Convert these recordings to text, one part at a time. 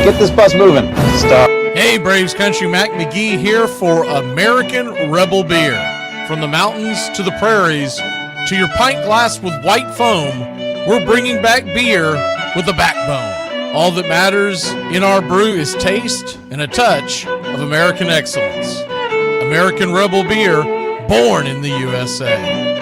Get this bus moving. Stop. Hey, Braves Country, Mac McGee here for American Rebel Beer. From the mountains to the prairies to your pint glass with white foam, we're bringing back beer with a backbone. All that matters in our brew is taste and a touch of American excellence. American Rebel Beer, born in the USA.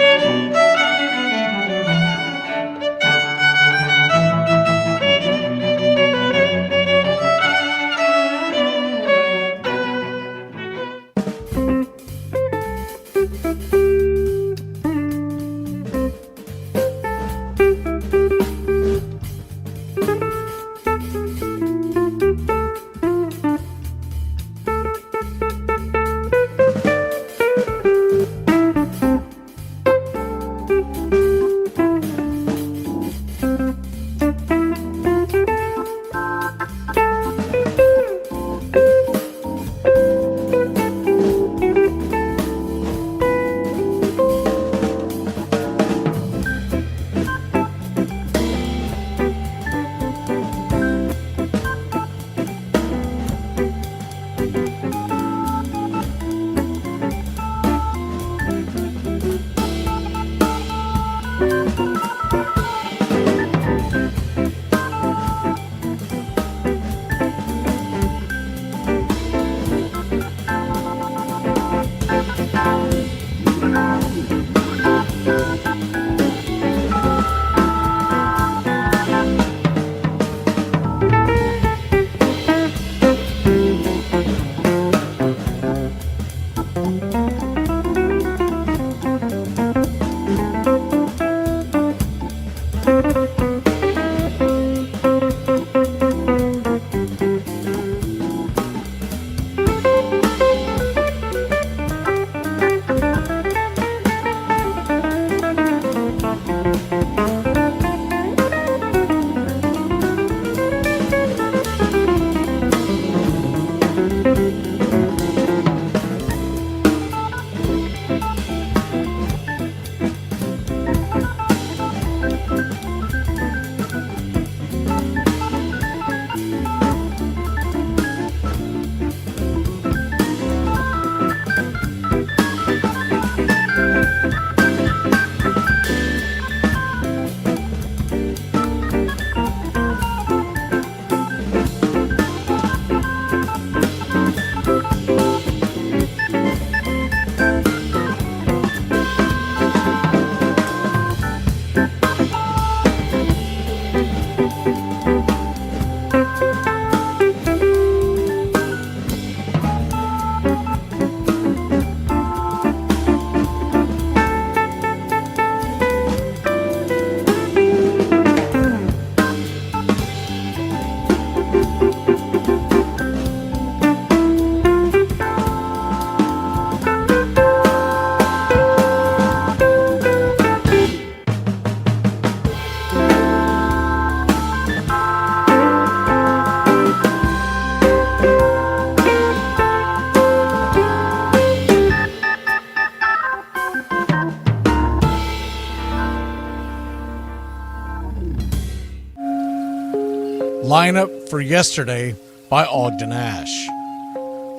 Lineup for yesterday by Ogden Ash.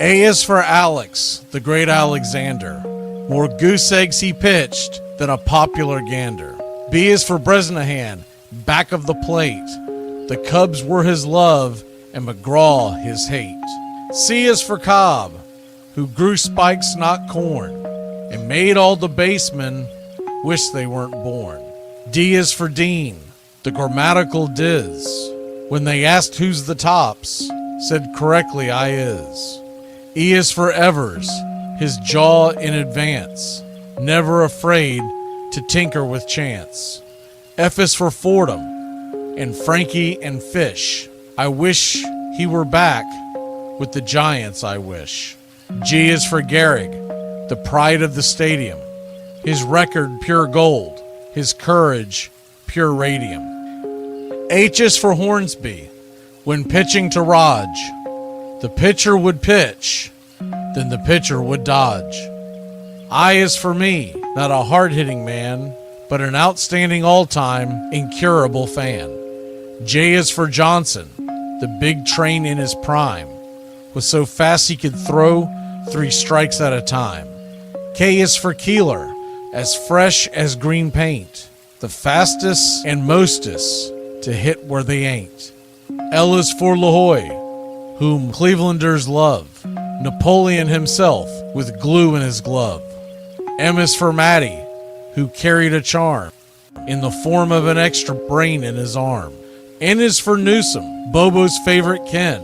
A is for Alex, the great Alexander. More goose eggs he pitched than a popular gander. B is for Bresnahan, back of the plate. The Cubs were his love and McGraw his hate. C is for Cobb, who grew spikes, not corn, and made all the basemen wish they weren't born. D is for Dean, the grammatical diz. When they asked who's the tops, said correctly I is. E is for Evers, his jaw in advance, never afraid to tinker with chance. F is for Fordham, and Frankie and Fish. I wish he were back with the Giants, I wish. G is for Gehrig, the pride of the stadium. His record pure gold, his courage pure radium. H is for Hornsby. When pitching to Raj, the pitcher would pitch, then the pitcher would dodge. I is for me, not a hard-hitting man, but an outstanding all-time, incurable fan. J is for Johnson, the big train in his prime, was so fast he could throw 3 strikes at a time. K is for Keeler, as fresh as green paint, the fastest and mostest to hit where they ain't. L is for LaHoy, whom Clevelanders love, Napoleon himself with glue in his glove. M is for Matty, who carried a charm in the form of an extra brain in his arm. N is for Newsom, Bobo's favorite Ken.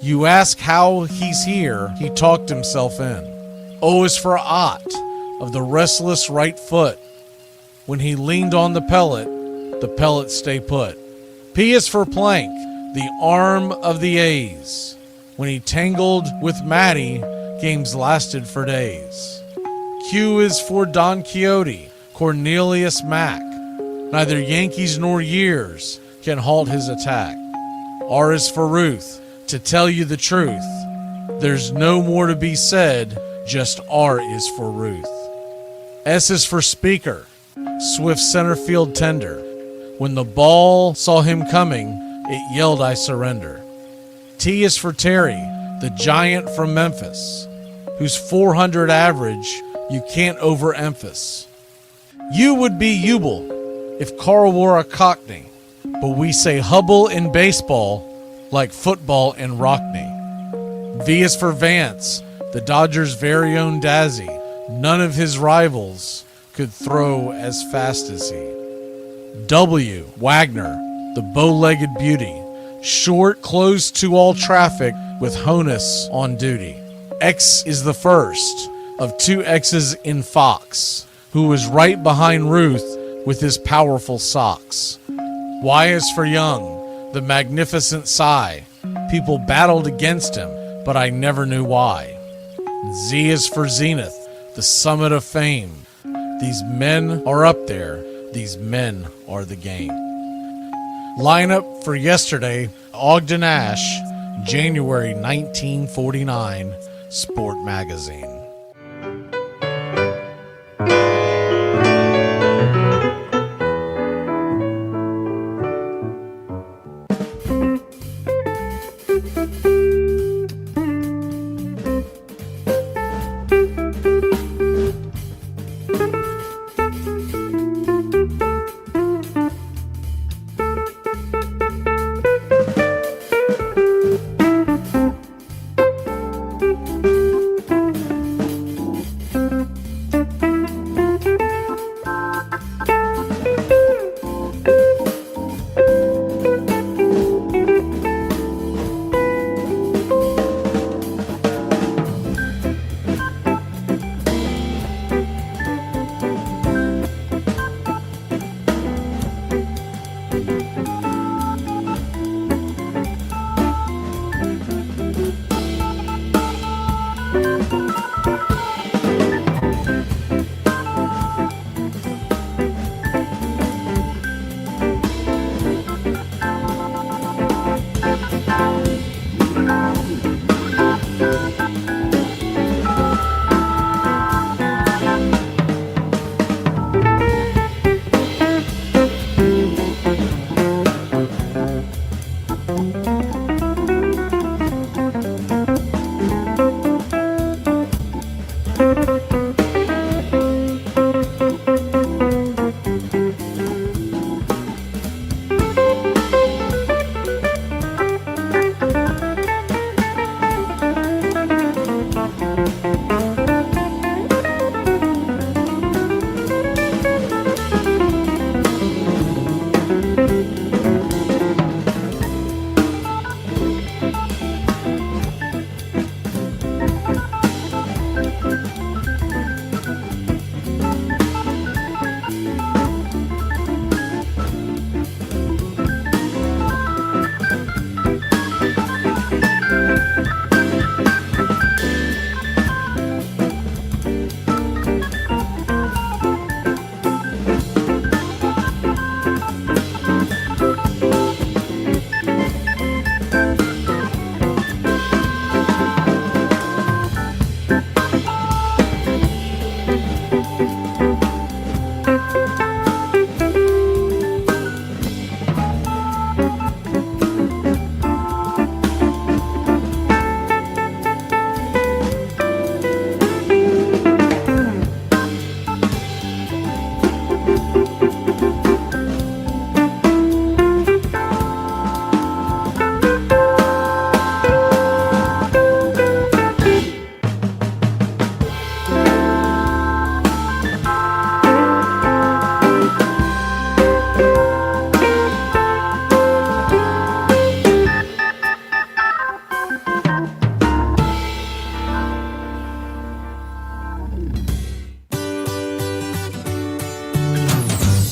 You ask how he's here, he talked himself in. O is for Ott, of the restless right foot. When he leaned on the pellet stay put. P is for Plank, the arm of the A's. When he tangled with Matty, games lasted for days. Q is for Don Quixote, Cornelius Mack. Neither Yankees nor years can halt his attack. R is for Ruth, to tell you the truth. There's no more to be said, just R is for Ruth. S is for Speaker, swift center field tender. When the ball saw him coming, it yelled, I surrender. T is for Terry, the giant from Memphis, whose 400 average you can't overemphasize. U would be Ubel if Carl wore a Cockney, but we say Hubble in baseball like football in Rockney. V is for Vance, the Dodgers' very own Dazzy. None of his rivals could throw as fast as he. W, Wagner, the bow-legged beauty, short, close to all traffic with Honus on duty. X is the first of 2 X's in Fox, who was right behind Ruth with his powerful socks. Y is for Young, the magnificent sigh. People battled against him, but I never knew why. Z is for Zenith, the summit of fame. These men are up there. These men are the game. Lineup for yesterday, Ogden Ash, January 1949, Sport Magazine.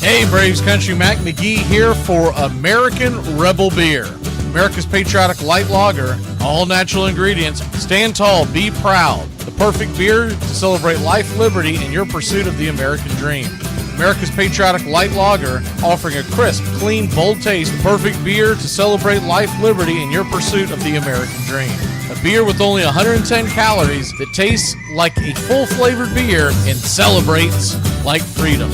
Hey Braves Country, Mac McGee here for American Rebel Beer. America's patriotic light lager, all natural ingredients. Stand tall, be proud. The perfect beer to celebrate life, liberty, and your pursuit of the American dream. America's patriotic light lager, offering a crisp, clean, bold taste. Perfect beer to celebrate life, liberty, and your pursuit of the American dream. A beer with only 110 calories that tastes like a full-flavored beer and celebrates like freedom.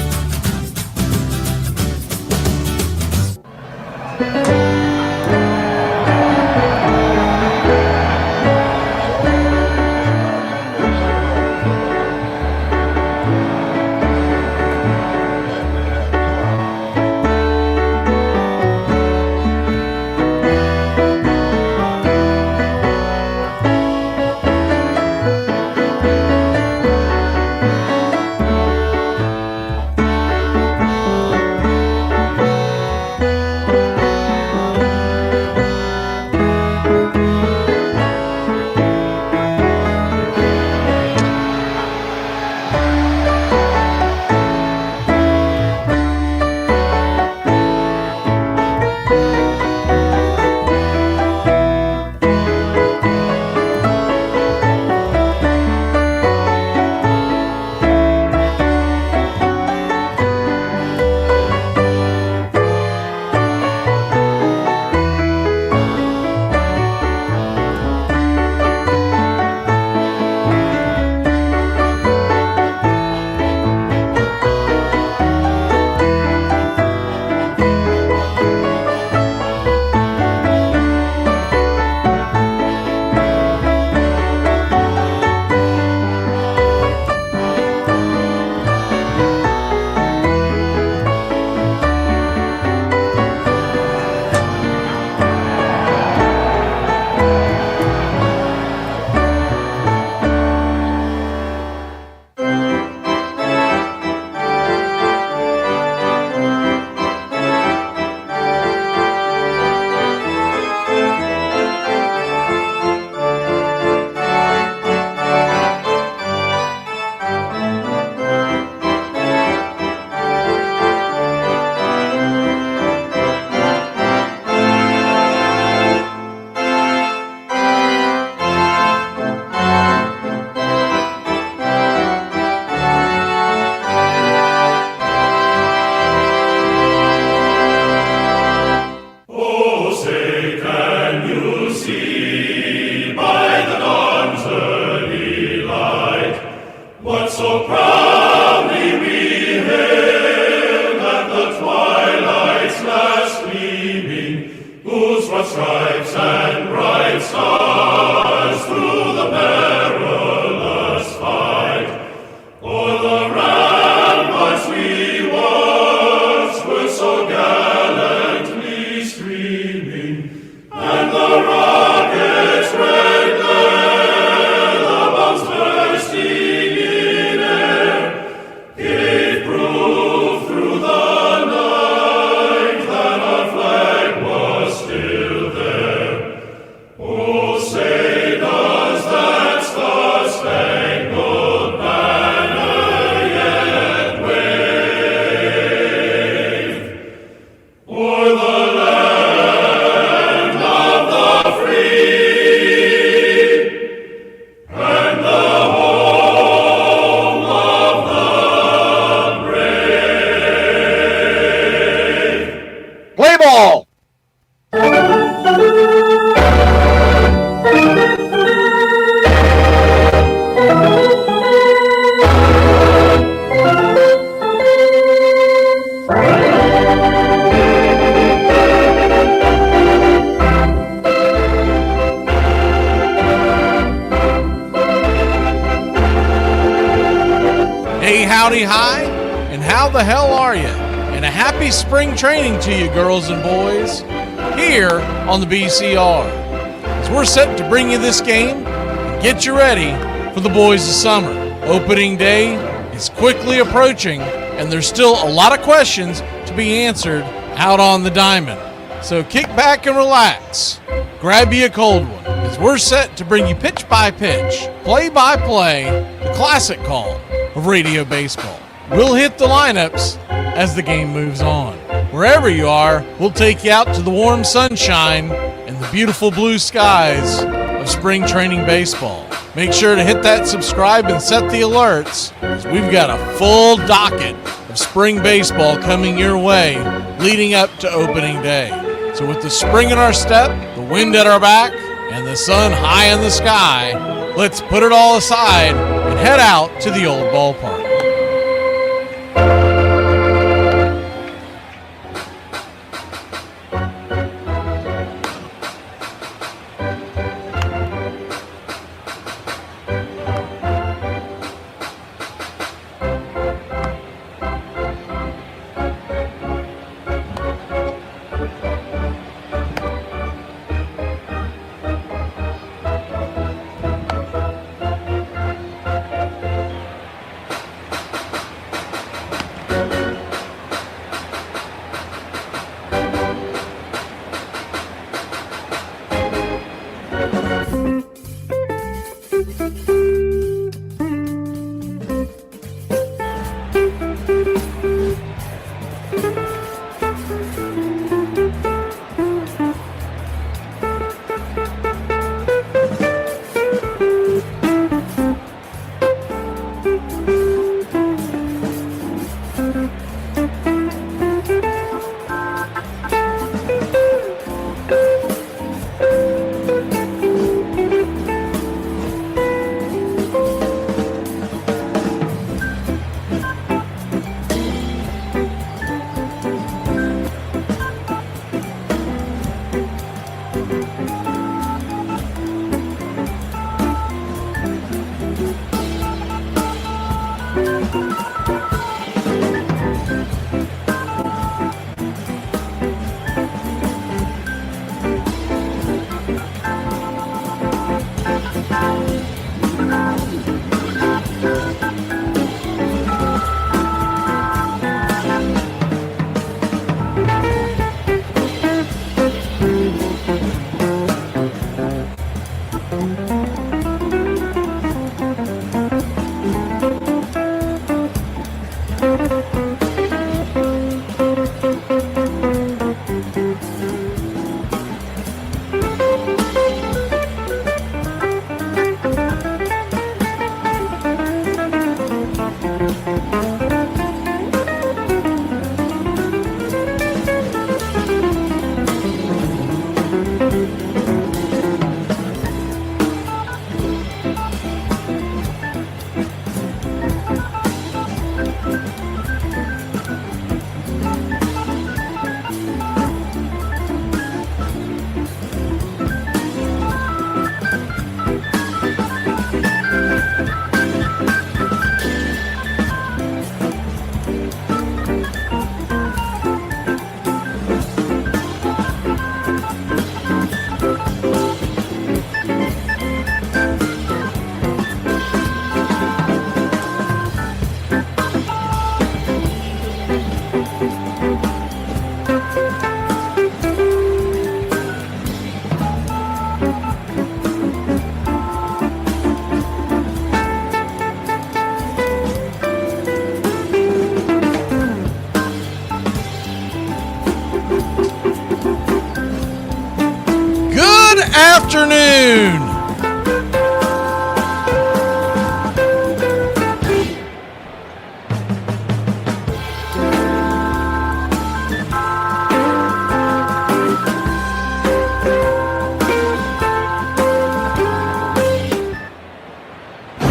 Stripes and bright stars through the perilous fight. Hey, howdy, hi, and how the hell are you? And a happy spring training to you, girls and boys, here on the BCR. As we're set to bring you this game and get you ready for the boys of summer. Opening day is quickly approaching, and there's still a lot of questions to be answered out on the diamond. So kick back and relax. Grab you a cold one, as we're set to bring you pitch by pitch, play by play, the classic call of radio baseball. We'll hit the lineups as the game moves on. Wherever you are, we'll take you out to the warm sunshine and the beautiful blue skies of spring training baseball. Make sure to hit that subscribe and set the alerts, as we've got a full docket of spring baseball coming your way leading up to opening day. So with the spring in our step, the wind at our back, and the sun high in the sky, let's put it all aside and head out to the old ballpark. Afternoon.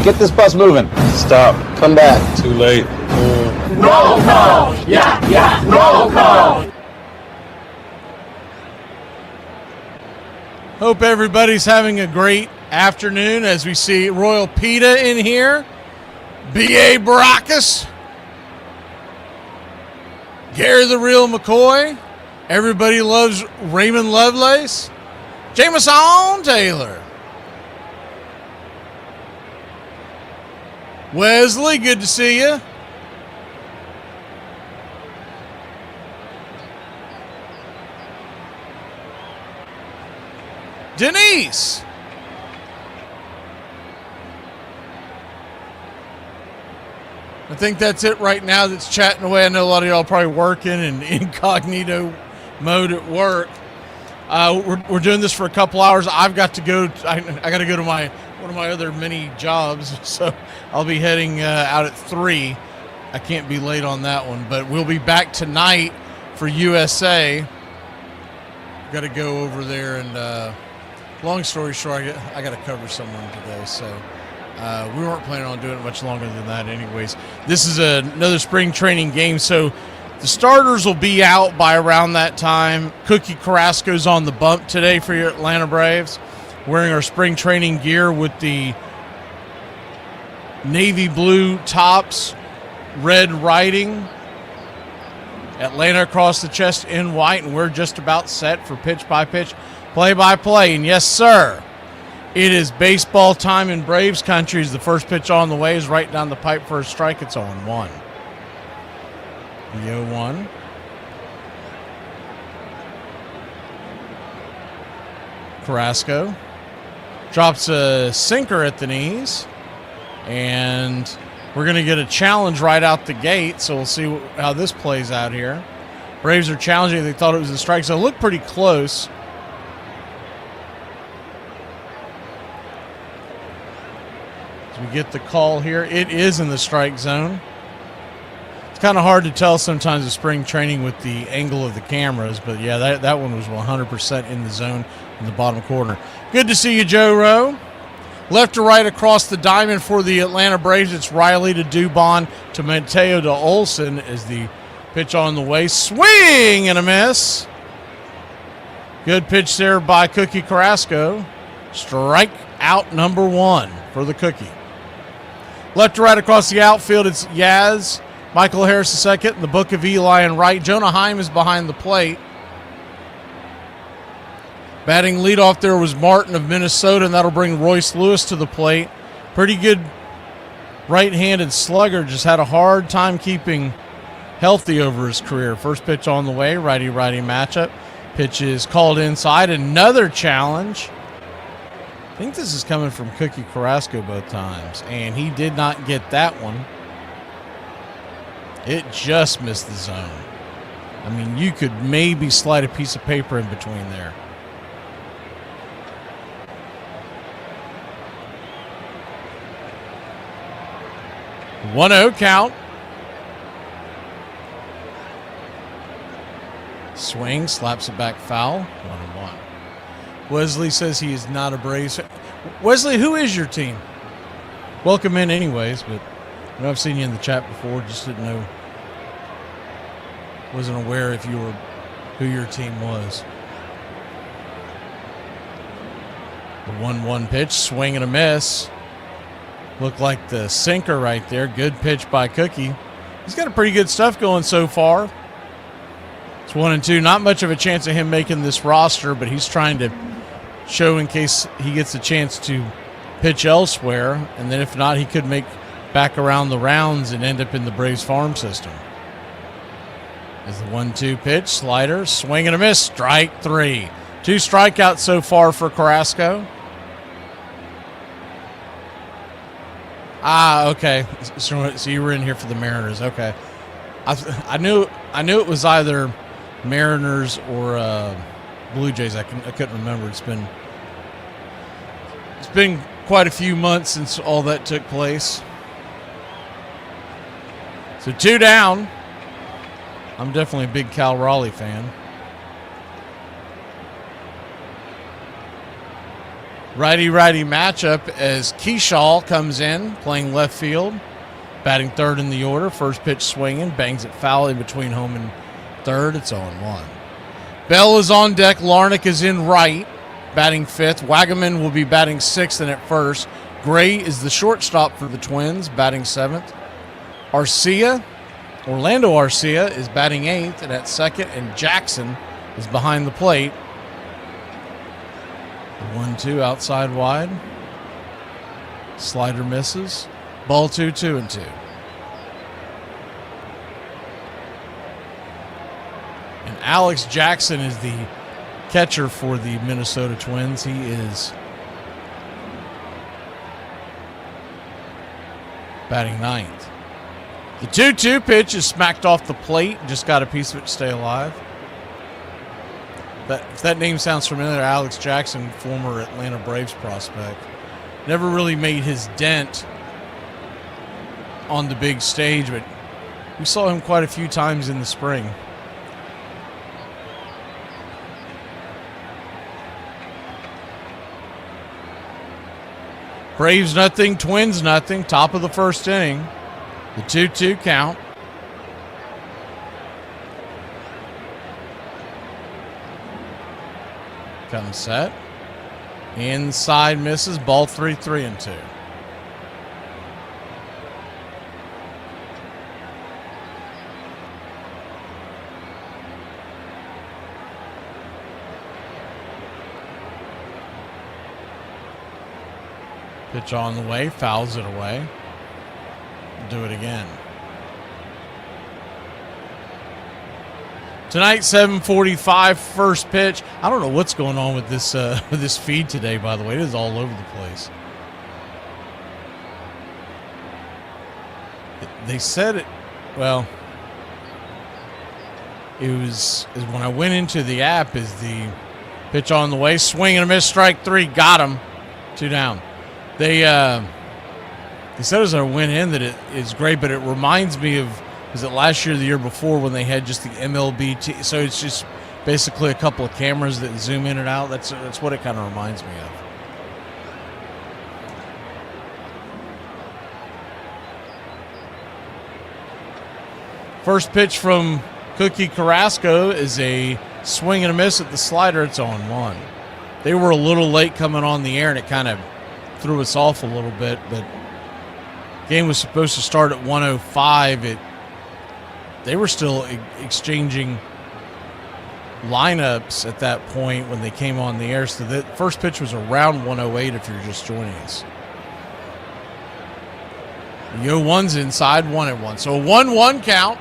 Get this bus moving. Stop. Come back. Too late. Roll call! Yeah, roll call! Hope everybody's having a great afternoon as we see Royal PETA in here. B.A. Baracus, Gary the Real McCoy, everybody loves Raymond Lovelace, Jameson Taylor, Wesley, good to see you. Denise. I think that's it right now that's chatting away. I know a lot of y'all probably working in incognito mode at work. We're doing this for a couple hours. I've got to go. I got to go to one of my other many jobs, so I'll be heading out at 3. I can't be late on that one, but we'll be back tonight for USA. Got to go over there, and long story short, I got to cover someone today, so. We weren't planning on doing it much longer than that anyways. This is another spring training game, so the starters will be out by around that time. Cookie Carrasco's on the bump today for your Atlanta Braves, wearing our spring training gear with the navy blue tops, red writing, Atlanta across the chest in white, and we're just about set for pitch-by-pitch, play-by-play. And yes, sir, it is baseball time in Braves country. The first pitch on the way is right down the pipe for a strike. It's 0-1. The 0-1. Carrasco drops a sinker at the knees, and we're going to get a challenge right out the gate, so we'll see how this plays out here. Braves are challenging. They thought it was a strike, so it looked pretty close. We get the call here. It is in the strike zone. It's kind of hard to tell sometimes in spring training with the angle of the cameras, but yeah, that one was 100% in the zone in the bottom corner. Good to see you, Joe Rowe. Left to right across the diamond for the Atlanta Braves. It's Riley to Dubon to Mateo to Olson as the pitch on the way. Swing and a miss. Good pitch there by Cookie Carrasco. Strike out number 1 for the Cookie. Left to right across the outfield, it's Yaz, Michael Harris II, and the Book of Eli and right. Jonah Heim is behind the plate. Batting leadoff there was Martin of Minnesota, and that'll bring Royce Lewis to the plate. Pretty good right-handed slugger, just had a hard time keeping healthy over his career. First pitch on the way, righty-righty matchup. Pitch is called inside, another challenge. I think this is coming from Cookie Carrasco both times, and he did not get that one. It just missed the zone. I mean, you could maybe slide a piece of paper in between there. The 1-0 count. Swing, slaps it back foul. 1-1. Wesley says he is not a Braves fan. Wesley, who is your team? Welcome in anyways, but I know I've seen you in the chat before, just didn't know. Wasn't aware if you were who your team was. The 1-1 pitch, swing and a miss. Looked like the sinker right there. Good pitch by Cookie. He's got a pretty good stuff going so far. It's 1-2. Not much of a chance of him making this roster, but he's trying to show in case he gets a chance to pitch elsewhere, and then if not, he could make back around the rounds and end up in the Braves farm system. As the 1-2 pitch, slider, swing and a miss, strike 3. 2 strikeouts so far for Carrasco. Okay. So you were in here for the Mariners. Okay. I knew it was either Mariners or Blue Jays. I couldn't remember. It's been quite a few months since all that took place. So 2 down. I'm definitely a big Cal Raleigh fan. Righty-righty matchup as Keyshaw comes in, playing left field, batting third in the order. First pitch swinging, bangs it foul in between home and third. It's 0-1. Bell is on deck. Larnach is in right, batting fifth. Wagaman will be batting sixth and at first. Gray is the shortstop for the Twins, batting 7th. Orlando Arcia is batting 8th and at 2nd, and Jackson is behind the plate. 1-2 outside wide. Slider misses. Ball 2-2-2. And Alex Jackson is the catcher for the Minnesota Twins. He is batting 9th. The 2-2 pitch is smacked off the plate. Just got a piece of it to stay alive. If that name sounds familiar, Alex Jackson, former Atlanta Braves prospect. Never really made his dent on the big stage, but we saw him quite a few times in the spring. Braves nothing, Twins nothing. Top of the first inning. The 2-2 count. Comes set. Inside misses. Ball 3-3-2. Pitch on the way, fouls it away. Do it again. Tonight, 7:45, first pitch. I don't know what's going on with this feed today, by the way. It is all over the place. They said it, well, it was when I went into the app, is the pitch on the way, swing and a miss, strike 3, got him, 2 down. They said as I went in that it is great, but it reminds me of, was it last year or the year before when they had just the MLB? So it's just basically a couple of cameras that zoom in and out. That's what it kind of reminds me of. First pitch from Cookie Carrasco is a swing and a miss at the slider. It's on 1. They were a little late coming on the air, and it kind of threw us off a little bit, but game was supposed to start at 1:05. They were still exchanging lineups at that point when they came on the air. So the first pitch was around 1:08 if you're just joining us. The 0-1's inside, 1-1. So a 1-1 count.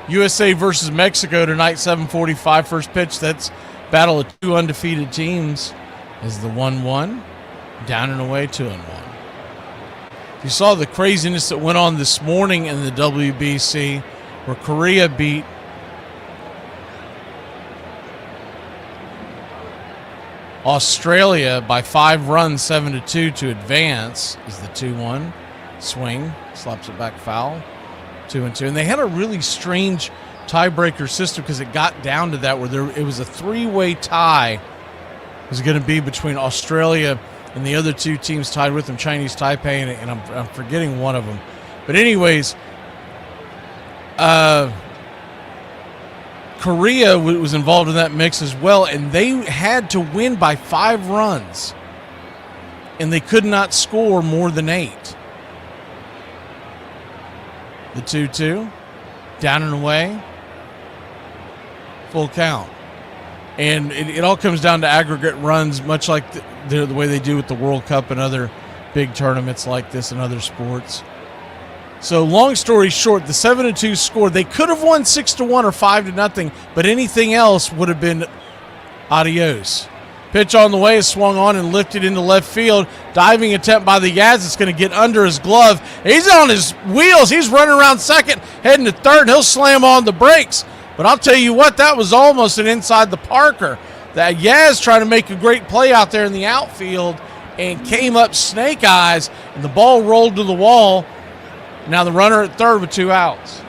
USA versus Mexico tonight, 7:45, first pitch. That's battle of 2 undefeated teams. Is the 1-1, down and away, 2-1. You saw the craziness that went on this morning in the WBC, where Korea beat Australia by 5 runs, 7-2 to advance. Is the 2-1 swing, slaps it back foul, 2-2. And they had a really strange tiebreaker system because it got down to that where it was a 3-way tie. Was going to be between Australia and the other 2 teams tied with them, Chinese Taipei, and I'm forgetting one of them. But anyways, Korea was involved in that mix as well, and they had to win by 5 runs, and they could not score more than 8. The 2-2, down and away, full count. And it all comes down to aggregate runs, much like the way they do with the World Cup and other big tournaments like this and other sports. So long story short, the 7-2 score, they could have won 6-1 or 5-0, but anything else would have been adios. Pitch on the way is swung on and lifted into left field. Diving attempt by the Yaz. It's going to get under his glove. He's on his wheels. He's running around second, heading to third, and he'll slam on the brakes. But I'll tell you what, that was almost an inside the Parker. That Yaz trying to make a great play out there in the outfield and came up snake eyes, and the ball rolled to the wall. Now the runner at third with 2 outs.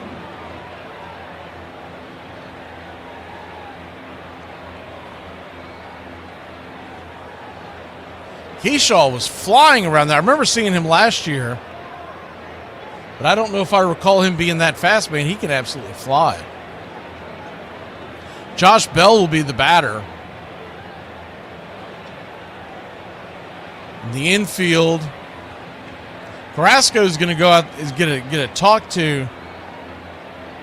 Keyshaw was flying around there. I remember seeing him last year, but I don't know if I recall him being that fast, man. He can absolutely fly. Josh Bell will be the batter. In the infield, Carrasco is going to go out, is going to get a talk to.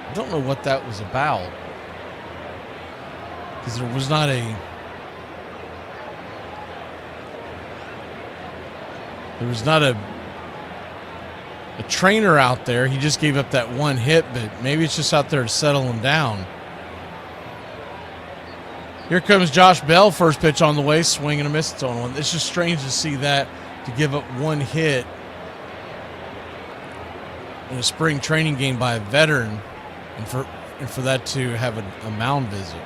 I don't know what that was about, because there was not a trainer out there. He just gave up that one hit, but maybe it's just out there to settle him down. Here comes Josh Bell, first pitch on the way, swing and a miss. It's on one. It's just strange to see that, to give up one hit in a spring training game by a veteran, and for that to have a mound visit.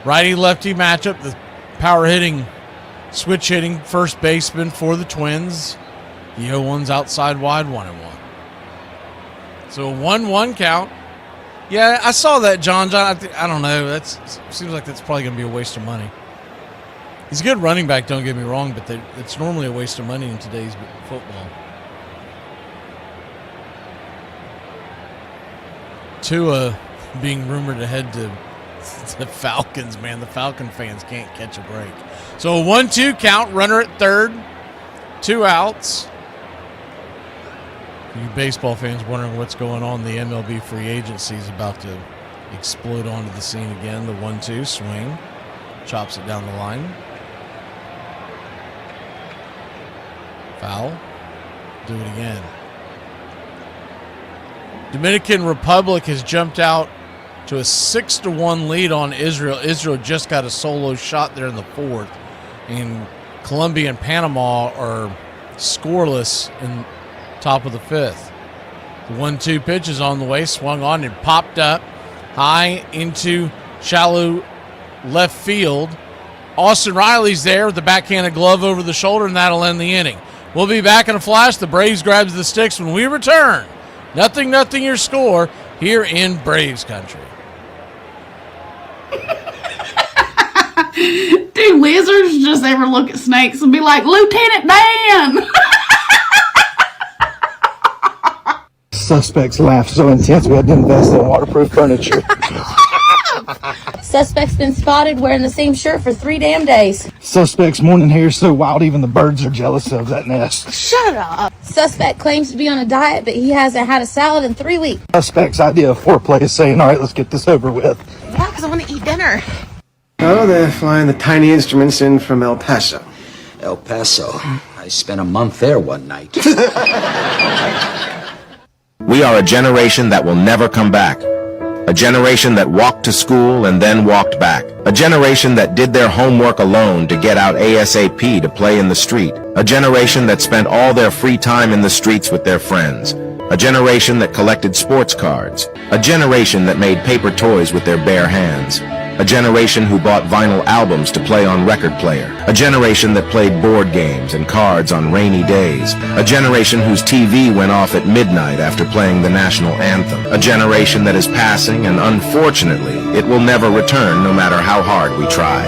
Righty-lefty matchup, the power hitting, switch hitting first baseman for the Twins. The 0-1's outside wide, 1-1. So a 1-1 count. Yeah, I saw that, John. I don't know. That seems like that's probably going to be a waste of money. He's a good running back, don't get me wrong, but it's normally a waste of money in today's football. Tua being rumored to head to the Falcons, man. The Falcon fans can't catch a break. So a 1-2 count, runner at third, 2 outs. You baseball fans wondering what's going on, the MLB free agency is about to explode onto the scene again. The 1-2 swing, chops it down the line. Foul. Do it again. Dominican Republic has jumped out to a 6-1 lead on Israel. Israel just got a solo shot there in the fourth. And Colombia and Panama are scoreless in top of the fifth. The 1-2 pitch is on the way, swung on and popped up high into shallow left field. Austin Riley's there with the backhanded glove over the shoulder, and that'll end the inning. We'll be back in a flash. The Braves grabs the sticks when we return. 0-0 your score here in Braves country. Do lizards just ever look at snakes and be like, Lieutenant Dan? Suspect's laugh so intense we had to invest in waterproof furniture. Suspect's been spotted wearing the same shirt for 3 damn days. Suspect's morning hair is so wild even the birds are jealous of that nest. Shut up. Suspect claims to be on a diet, but he hasn't had a salad in 3 weeks. Suspect's idea of foreplay is saying, all right, let's get this over with. Yeah, because I want to eat dinner. Oh, they're flying the tiny instruments in from El Paso. El Paso. I spent a month there one night. We are a generation that will never come back. A generation that walked to school and then walked back. A generation that did their homework alone to get out ASAP to play in the street. A generation that spent all their free time in the streets with their friends. A generation that collected sports cards. A generation that made paper toys with their bare hands. A generation who bought vinyl albums to play on record player. A generation that played board games and cards on rainy days. A generation whose TV went off at midnight after playing the national anthem. A generation that is passing, and unfortunately, it will never return no matter how hard we try.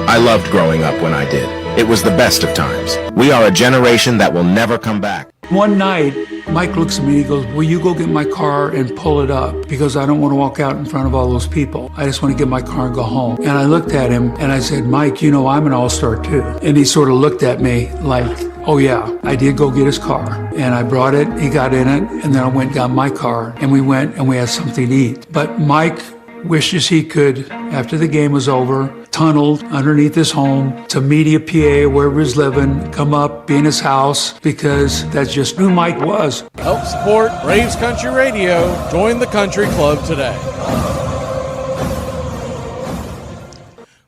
I loved growing up when I did. It was the best of times. We are a generation that will never come back. One night, Mike looks at me and he goes, will you go get my car and pull it up? Because I don't want to walk out in front of all those people. I just want to get my car and go home. And I looked at him and I said, Mike, you know I'm an all-star too. And he sort of looked at me like, oh yeah, I did go get his car. And I brought it, he got in it, and then I went and got my car. And we went and we had something to eat. But Mike wishes he could, after the game was over, tunneled underneath his home to Media PA, wherever he's living, come up, be in his house, because that's just who Mike was. Help support Braves Country Radio. Join the country club today.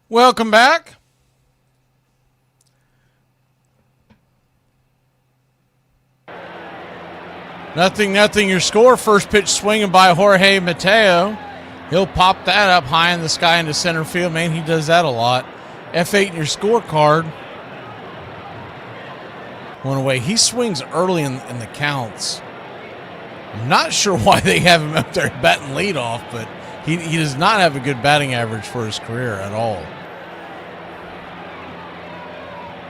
Welcome back. Nothing your score. First pitch swinging by Jorge Mateo. He'll pop that up high in the sky into center field. Man, he does that a lot. F8 in your scorecard. One away. He swings early in the counts. I'm not sure why they have him up there batting leadoff, but he does not have a good batting average for his career at all.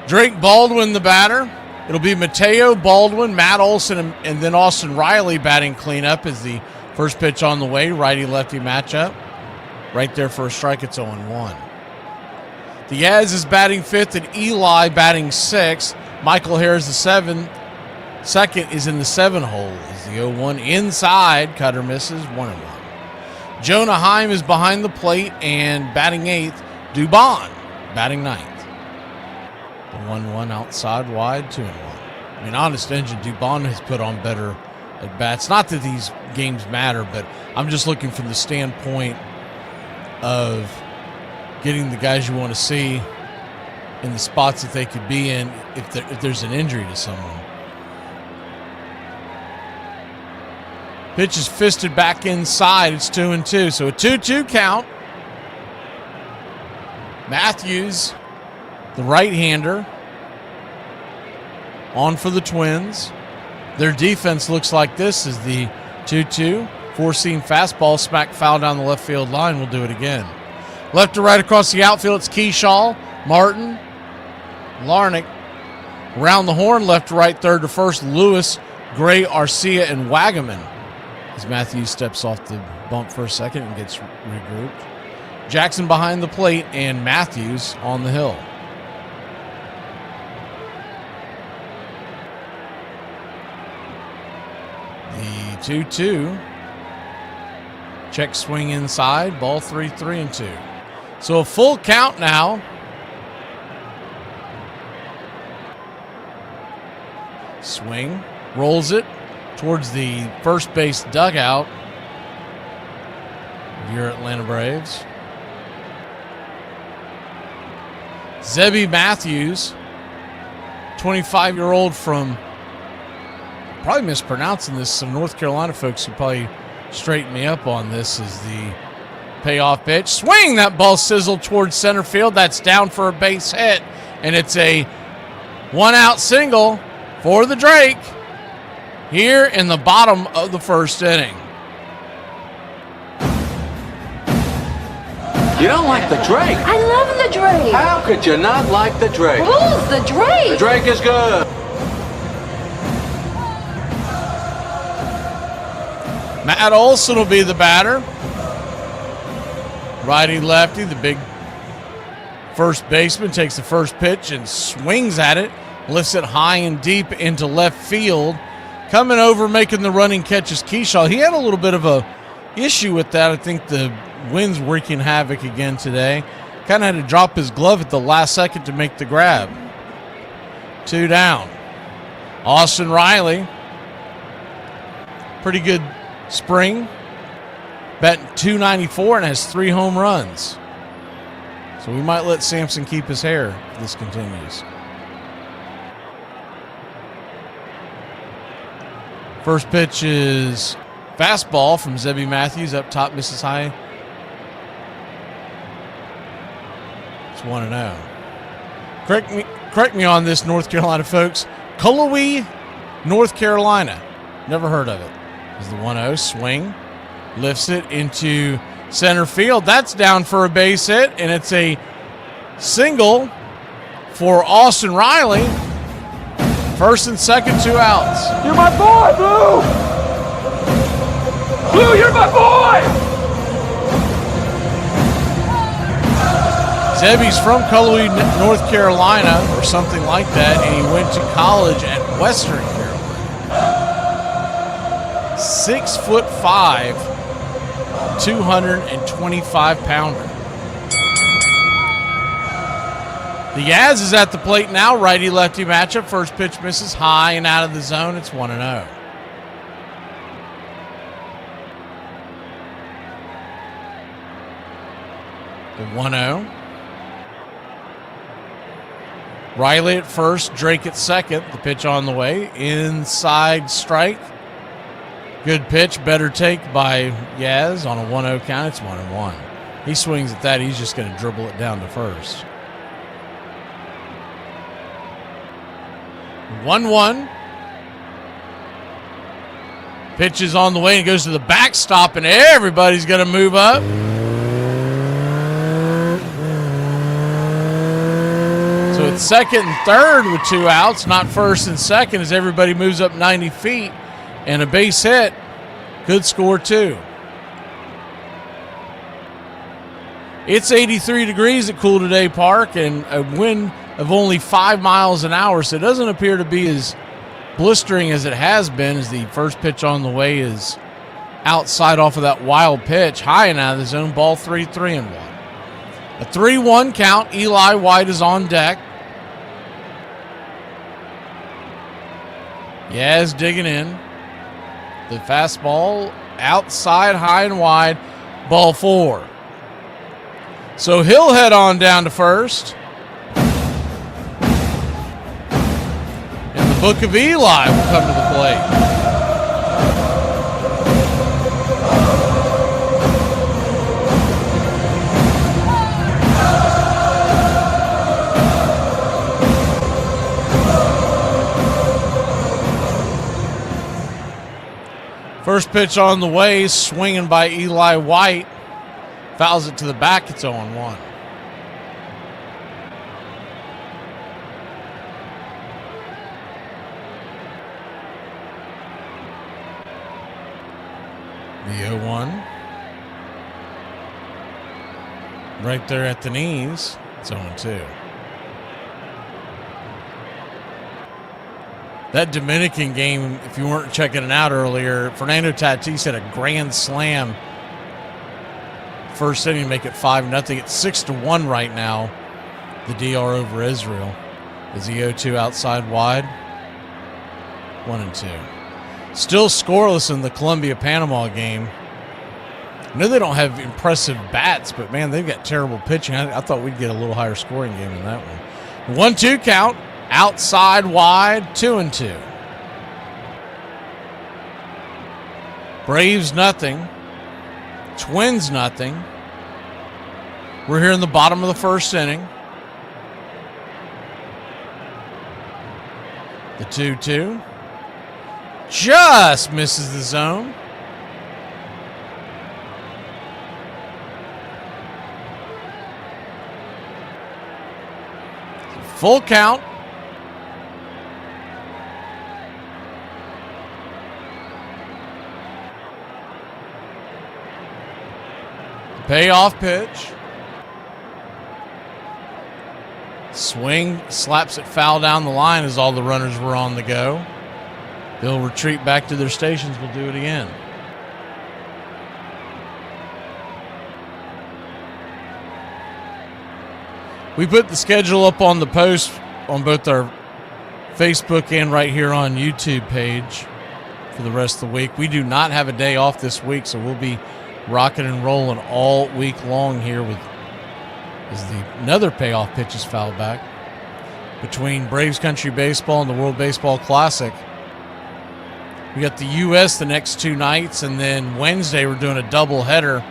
Drake Baldwin, the batter. It'll be Mateo, Baldwin, Matt Olson, and then Austin Riley batting cleanup as the first pitch on the way, righty-lefty matchup. Right there for a strike, it's 0-1. Diaz is batting 5th and Eli batting 6th. Michael Harris, the second, is in the 7 hole. Is the 0-1 inside. Cutter misses, 1-1. Jonah Heim is behind the plate and batting 8th. Dubon batting 9th. The 1-1 outside wide, 2-1. I mean, honest engine, Dubon has put on better at bats. Not that these games matter, but I'm just looking from the standpoint of getting the guys you want to see in the spots that they could be in if there's an injury to someone. Pitch is fisted back inside. It's 2-2. So a 2-2 count. Matthews, the right-hander, on for the Twins. Their defense looks like this as the 2-2. Four-seam fastball smack foul down the left field line. We'll do it again. Left to right across the outfield, it's Keyshaw, Martin, Larnick. Around the horn, left to right, third to first, Lewis, Gray, Arcia, and Wagaman. As Matthews steps off the bump for a second and gets regrouped. Jackson behind the plate and Matthews on the hill. The 2-2. Check swing inside, ball 3-2. So a full count now. Swing, rolls it towards the first base dugout of your Atlanta Braves. Zebby Matthews, 25-year-old from, probably mispronouncing this, some North Carolina folks who probably straighten me up on this, is the payoff pitch. Swing! That ball sizzled towards center field. That's down for a base hit, and it's a one-out single for the Drake here in the bottom of the first inning. You don't like the Drake? I love the Drake. How could you not like the Drake? Who's the Drake? The Drake is good. Matt Olson will be the batter. Righty-lefty, the big first baseman takes the first pitch and swings at it, lifts it high and deep into left field. Coming over, making the running catch is Keyshaw. He had a little bit of a issue with that. I think the wind's wreaking havoc again today. Kind of had to drop his glove at the last second to make the grab. 2 down. Austin Riley, pretty good spring. Batting .294 and has 3 home runs. So we might let Sampson keep his hair if this continues. First pitch is fastball from Zebby Matthews, up top, misses high. It's 1-0. Correct me on this, North Carolina folks. Cullowhee, North Carolina. Never heard of it. Is the 1-0 swing. Lifts it into center field. That's down for a base hit, and it's a single for Austin Riley. First and second, 2 outs. You're my boy, Blue! Blue, you're my boy! Zebby's from Cullowhee, North Carolina, or something like that, and he went to college at Western Carolina. 6'5", 225-pounder. The Yaz is at the plate now. Righty-lefty matchup. First pitch misses high and out of the zone. It's 1-0. The 1-0. Riley at first, Drake at second. The pitch on the way. Inside strike. Good pitch. Better take by Yaz on a 1-0 count. It's 1-1. He swings at that. He's just going to dribble it down to first. 1-1. Pitch is on the way and goes to the backstop, and everybody's going to move up. So it's second and third with 2 outs, not first and second, as everybody moves up 90 feet. And a base hit. Good score, too. It's 83 degrees at Cool Today Park and a wind of only 5 miles an hour, so it doesn't appear to be as blistering as it has been, as the first pitch on the way is outside off of that wild pitch, high and out of the zone, ball 3-1. A 3-1 count. Eli White is on deck. Yaz digging in. The fastball outside, high and wide, ball 4. So he'll head on down to first. And the Book of Eli will come to the plate. First pitch on the way, swinging by Eli White. Fouls it to the back, it's 0-1. The 0-1. Right there at the knees, it's 0-2. That Dominican game, if you weren't checking it out earlier, Fernando Tatis had a grand slam first inning to make it 5-0. It's 6-1 right now, the DR over Israel. Is the 0-2 outside wide? 1-2. Still scoreless in the Colombia-Panama game. I know they don't have impressive bats, but, man, they've got terrible pitching. I thought we'd get a little higher scoring game in that one. 1-2 count. Outside wide, 2-2. Braves nothing. Twins nothing. We're here in the bottom of the first inning. The 2-2. Just misses the zone. Full count. Payoff pitch. Swing, slaps it foul down the line as all the runners were on the go. They'll retreat back to their stations. We'll do it again. We put the schedule up on the post on both our Facebook and right here on YouTube page for the rest of the week. We do not have a day off this week, so we'll be rocking and rolling all week long here with another payoff pitch is fouled back between Braves Country Baseball and the World Baseball Classic. We got the U.S. the next 2 nights, and then Wednesday we're doing a doubleheader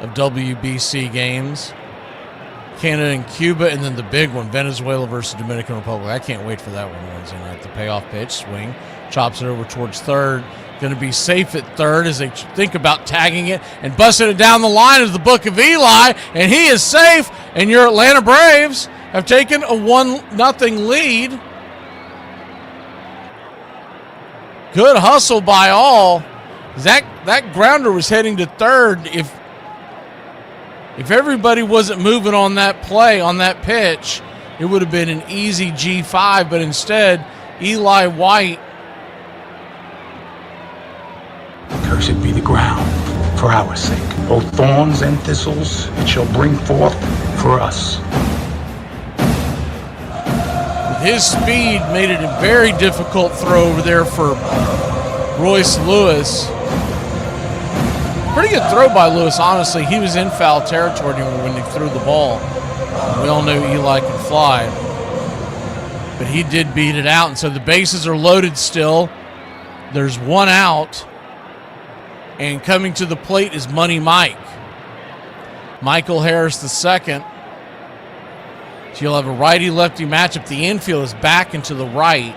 of WBC games. Canada and Cuba, and then the big one, Venezuela versus Dominican Republic. I can't wait for that one Wednesday night. The payoff pitch, swing, chops it over towards third. Going to be safe at third as they think about tagging it and busting it down the line is the Book of Eli, and he is safe, and your Atlanta Braves have taken a 1-0 lead. Good hustle by all. That grounder was heading to third. If everybody wasn't moving on that play, on that pitch, it would have been an easy G5, but instead, Eli White. Cursed be the ground for our sake. Both thorns and thistles it shall bring forth for us. His speed made it a very difficult throw over there for Royce Lewis. Pretty good throw by Lewis, honestly. He was in foul territory when he threw the ball. We all know Eli can fly. But he did beat it out, and so the bases are loaded still. There's one out. And coming to the plate is Money Mike. Michael Harris II. So you'll have a righty-lefty matchup. The infield is back and to the right.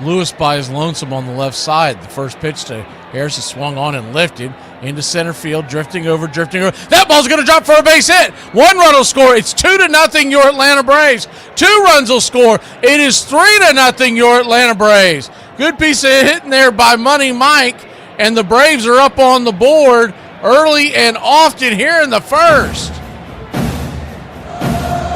Lewis by his lonesome on the left side. The first pitch to Harris is swung on and lifted into center field, drifting over. That ball's going to drop for a base hit. 1 run will score. It's 2-0 your Atlanta Braves. 2 runs will score. It is 3-0 your Atlanta Braves. Good piece of hitting there by Money Mike, and the Braves are up on the board early and often here in the first.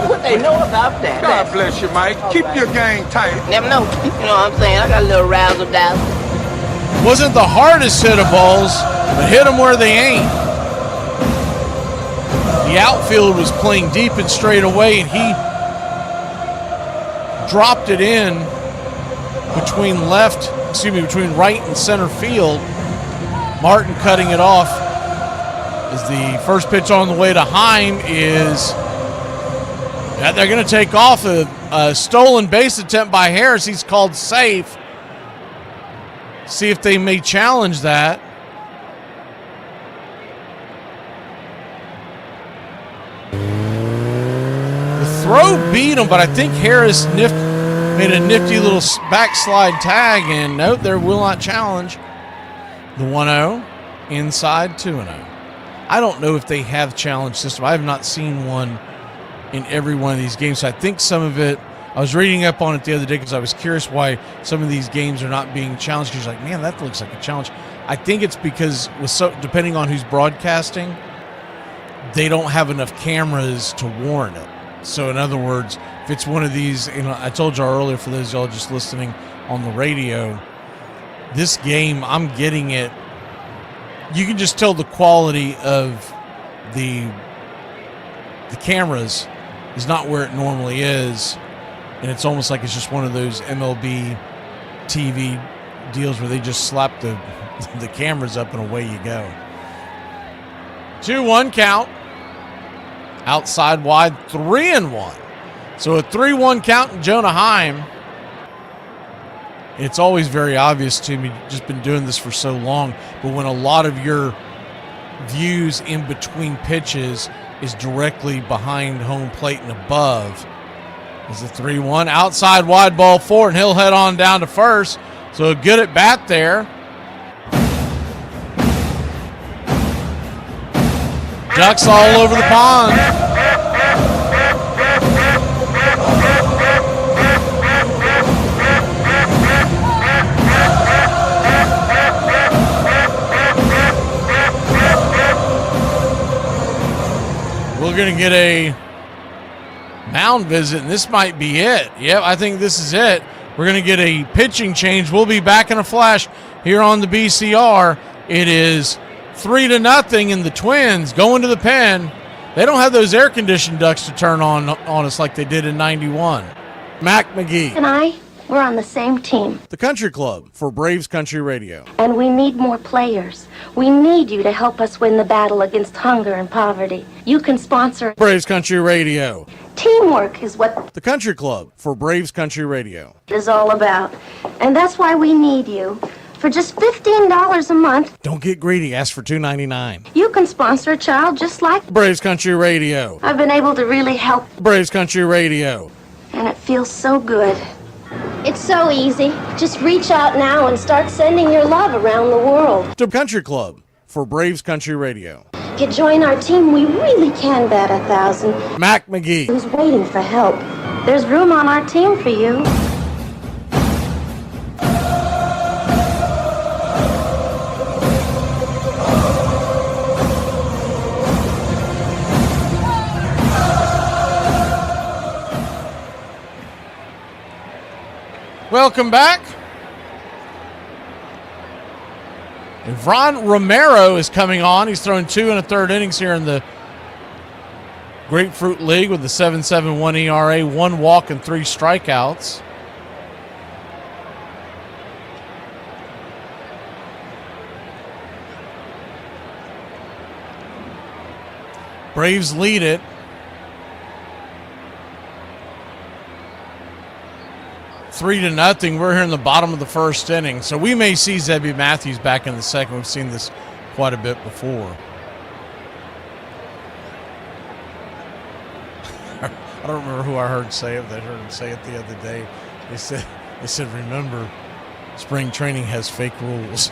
What they know about that? God bless you, Mike. Keep your game tight. Never know. You know what I'm saying? I got a little razzle-dazzle. Wasn't the hardest hit of balls, but hit them where they ain't. The outfield was playing deep and straight away, and he dropped it in between right and center field. Martin cutting it off as the first pitch on the way to Heim is they're going to take off a stolen base attempt by Harris. He's called safe. See if they may challenge that. The throw beat him, but I think Harris made a nifty little backslide tag, and nope, there will not challenge. The 1-0 inside 2-0. I don't know if they have challenge system. I have not seen one in every one of these games. So I think some of it, I was reading up on it the other day because I was curious why some of these games are not being challenged. Because you're like, man, that looks like a challenge. I think it's because depending on who's broadcasting, they don't have enough cameras to warrant it. So in other words, if it's one of these, I told y'all earlier, for those of y'all just listening on the radio, this game, I'm getting it. You can just tell the quality of the cameras is not where it normally is, and it's almost like it's just one of those MLB TV deals where they just slap the cameras up and away you go. 2-1 count. Outside wide, 3-1. So a 3-1 count in Jonah Heim. It's always very obvious to me, just been doing this for so long, but when a lot of your views in between pitches is directly behind home plate and above. Is the 3-1 outside wide ball 4, and he'll head on down to first. So good at bat there. Ducks all over the pond. We're going to get a mound visit, and this might be it. Yep, I think this is it. We're going to get a pitching change. We'll be back in a flash here on the BCR. It is 3-0, and the Twins going to the pen. They don't have those air-conditioned ducts to turn on us like they did in 91. Mac McGee and I, we're on the same team. The Country Club for Braves Country Radio. And we need more players. We need you to help us win the battle against hunger and poverty. You can sponsor Braves Country Radio. Teamwork is what the Country Club for Braves Country Radio is all about. And that's why we need you. For just $15 a month. Don't get greedy. Ask for $2.99. You can sponsor a child just like Braves Country Radio. I've been able to really help Braves Country Radio. And it feels so good. It's so easy. Just reach out now and start sending your love around the world. The Country Club for Braves Country Radio. If you join our team, we really can bat 1,000. Mac McGee. Who's waiting for help? There's room on our team for you. Welcome back. And Ron Romero is coming on. He's thrown 2 1/3 innings here in the Grapefruit League with the 7.71 ERA, 1 walk and 3 strikeouts. Braves lead it. Three to nothing. We're here in the bottom of the first inning. So we may see Zebby Matthews back in the second. We've seen this quite a bit before. I don't remember who I heard say it. I heard him say it the other day. They said, remember, spring training has fake rules.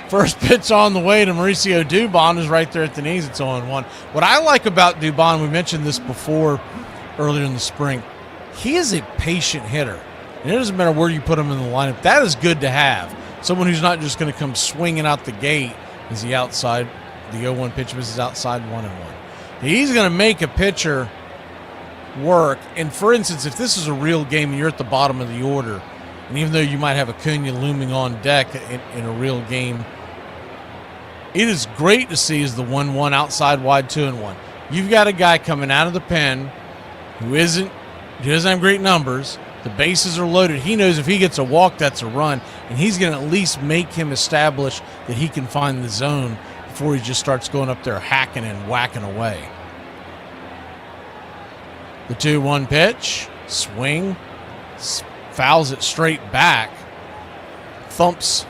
First pitch on the way to Mauricio Dubon is right there at the knees. It's 0-1. What I like about Dubon, we mentioned this before earlier in the spring, he is a patient hitter. And it doesn't matter where you put him in the lineup. That is good to have. Someone who's not just going to come swinging out the gate Is he outside? The 0-1 pitch misses outside, 1-1. He's going to make a pitcher work. And for instance, if this is a real game and you're at the bottom of the order, and even though you might have Acuna looming on deck in a real game, it is great to see is the 1-1 outside wide 2-1. You've got a guy coming out of the pen who doesn't have great numbers. The bases are loaded. He knows if he gets a walk, that's a run, and he's going to at least make him establish that he can find the zone before he just starts going up there hacking and whacking away. The 2-1 pitch, swing, fouls it straight back, thumps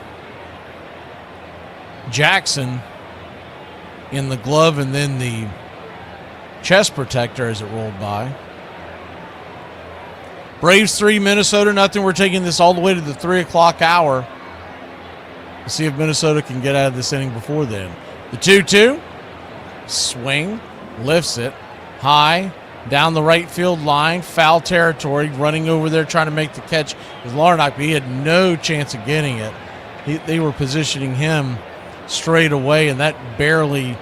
Jackson in the glove and then the chest protector as it rolled by. Braves 3, Minnesota nothing. We're taking this all the way to the 3 o'clock hour. We'll see if Minnesota can get out of this inning before then. The 2-2, swing, lifts it, high, down the right field line, foul territory, running over there trying to make the catch with Larnach, but he had no chance of getting it. They were positioning him straight away, and that barely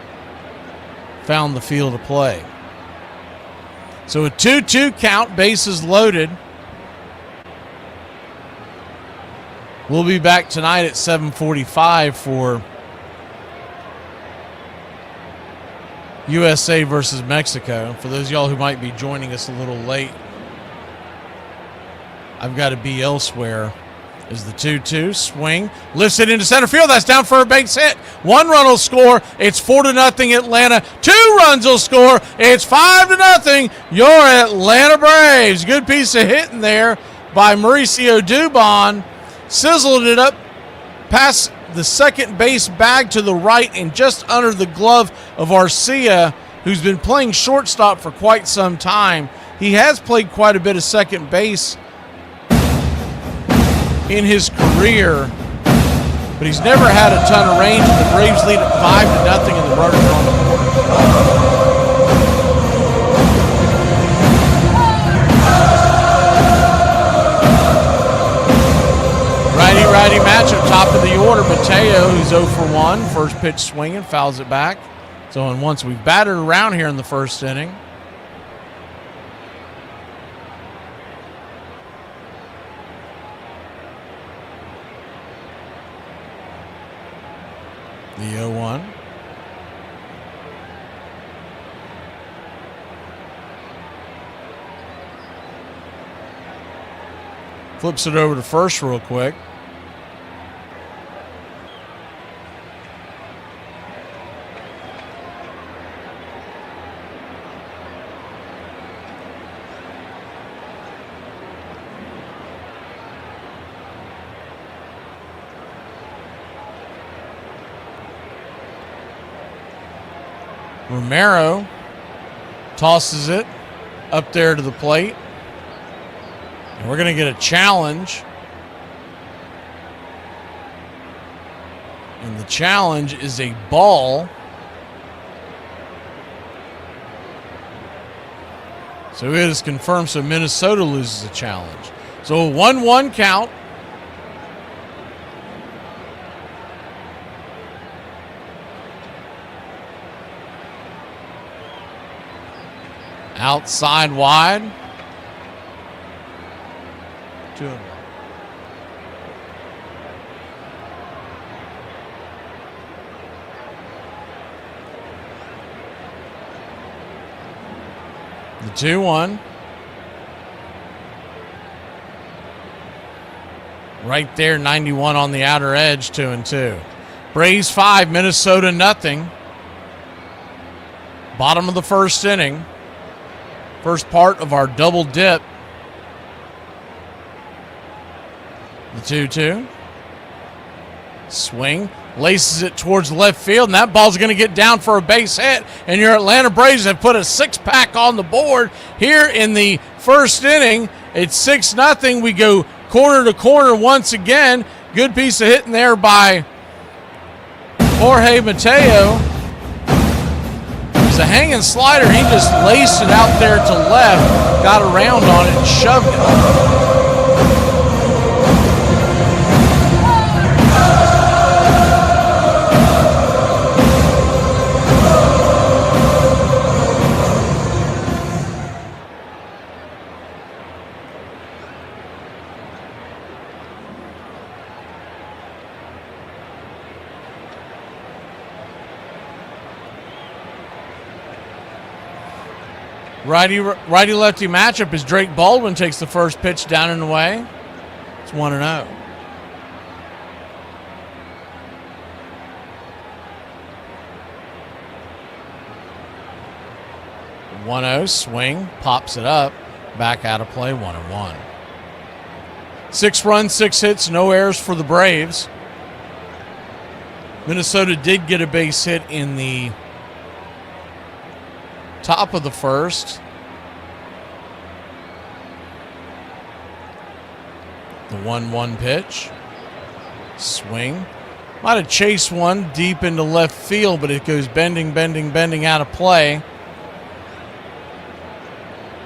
found the field of play. So a 2-2 count, bases loaded. We'll be back tonight at 7:45 for USA versus Mexico. For those of y'all who might be joining us a little late, I've got to be elsewhere. Is the 2-2 swing, lifts it into center field. That's down for a base hit. 1 run will score. It's 4-0 Atlanta. 2 runs will score. It's 5-0 your Atlanta Braves. Good piece of hitting there by Mauricio Dubon. Sizzled it up past the second base bag to the right and just under the glove of Arcia, who's been playing shortstop for quite some time. He has played quite a bit of second base in his career, but he's never had a ton of range. The Braves lead at 5-0 and the runners are on the board. Righty-righty matchup, top of the order. Mateo, who's 0 for 1, first pitch swinging, fouls it back. So in once we've battered around here in the first inning. The 0-1. Flips it over to first real quick. Romero tosses it up there to the plate. And we're going to get a challenge. And the challenge is a ball. So it is confirmed. So Minnesota loses a challenge. So a 1-1 count. Outside wide. 2-1. The 2-1. Right there, 91 on the outer edge, 2-2. Braves 5, Minnesota nothing. Bottom of the first inning. First part of our double dip. The 2-2. Swing. Laces it towards left field, and that ball's going to get down for a base hit. And your Atlanta Braves have put a 6-pack on the board here in the first inning. It's 6-0. We go corner to corner once again. Good piece of hitting there by Jorge Mateo. It's a hanging slider. He just laced it out there to left, got around on it, and shoved it. Righty-lefty matchup as Drake Baldwin takes the first pitch down and away. It's 1-0. The 1-0 swing, pops it up, back out of play, 1-1. 6 runs, 6 hits, no errors for the Braves. Minnesota did get a base hit in the top of the first. The 1-1 pitch. Swing. Might have chased one deep into left field, but it goes bending out of play.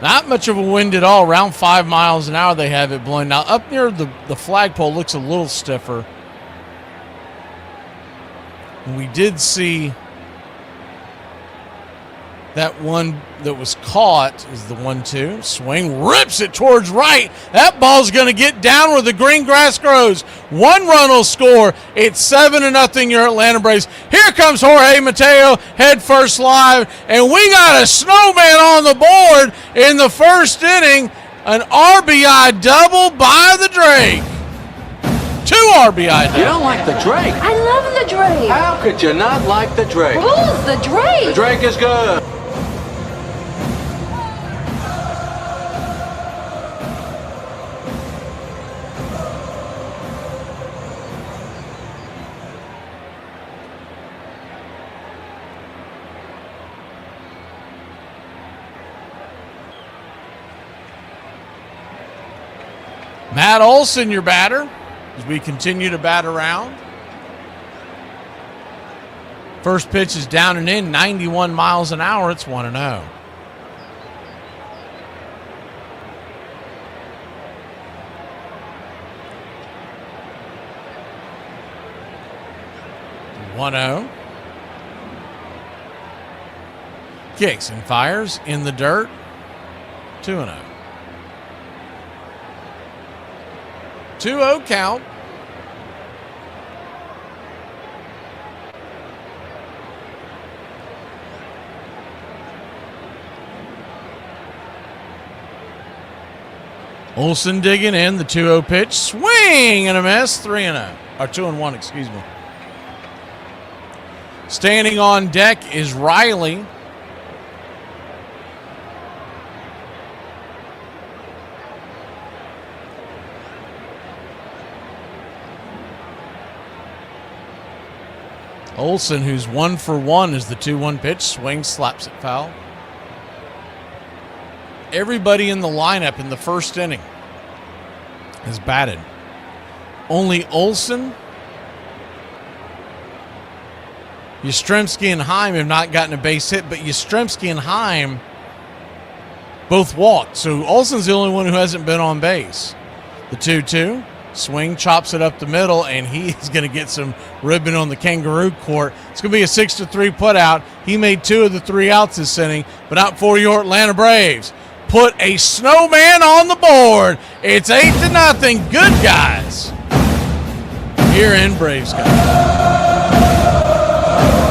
Not much of a wind at all. Around 5 miles an hour they have it blowing. Now up near the flagpole looks a little stiffer. And we did see that one that was caught is the 1-2. Swing, rips it towards right. That ball's going to get down where the green grass grows. 1 run will score. It's 7-0 your Atlanta Braves. Here comes Jorge Mateo, head first live, and we got a snowman on the board in the first inning. An RBI double by the Drake. 2 RBI doubles. You don't like the Drake? I love the Drake. How could you not like the Drake? Who's the Drake? The Drake is good. Matt Olson, your batter, as we continue to bat around. First pitch is down and in, 91 miles an hour. It's 1-0. Kicks and fires in the dirt. 2-0. 2-0 count. Olson digging in, the 2-0 pitch. Swing and a miss. 3-0. Or 2-1, excuse me. Standing on deck is Riley. Olson, who's 1 for 1, is the 2-1 pitch. Swing, slaps it foul. Everybody in the lineup in the first inning has batted. Only Olson, Yastrzemski, and Heim have not gotten a base hit, but Yastrzemski and Heim both walked. So Olson's the only one who hasn't been on base. The 2-2. Swing, chops it up the middle, and he is going to get some ribbon on the kangaroo court. It's going to be a 6-3 putout. He made 2 of the 3 outs this inning, but out for your Atlanta Braves. Put a snowman on the board. It's 8-0. Good guys. Here in Braves country. So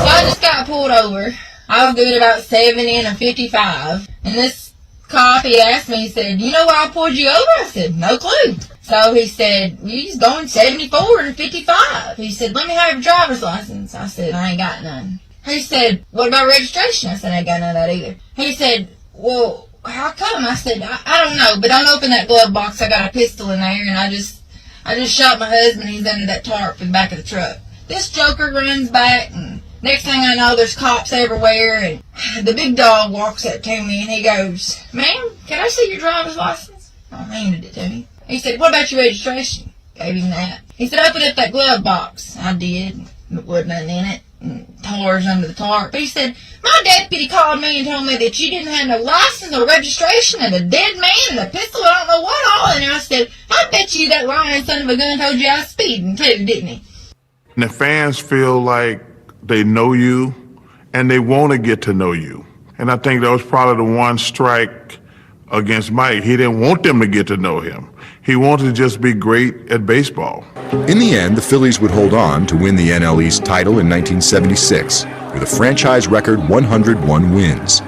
I just got pulled over. I was doing about 70 and a 55, and this cop, he asked me, he said, "You know why I pulled you over?" I said, "No clue." So he said, "He's going 74 and 55. He said, "Let me have your driver's license." I said, "I ain't got none." He said, "What about registration?" I said, "I ain't got none of that either." He said, "Well, how come?" I said, I don't know, but don't open that glove box. I got a pistol in there, and I just shot my husband. He's under that tarp in the back of the truck." This joker runs back, and next thing I know, there's cops everywhere, and the big dog walks up to me, and he goes, "Ma'am, can I see your driver's license?" I handed it to him. He said, "What about your registration?" Gave him that. He said, "Open up that glove box." I did. There wasn't nothing in it. Tars under the tarp. He said, "My deputy called me and told me that you didn't have no license or registration and a dead man and a pistol, I don't know what all." And I said, "I bet you that lying son of a gun told you I was speeding too, didn't he?" And the fans feel like they know you and they want to get to know you. And I think that was probably the one strike against Mike. He didn't want them to get to know him. He wanted to just be great at baseball. In the end, the Phillies would hold on to win the NL East title in 1976 with a franchise record 101 wins.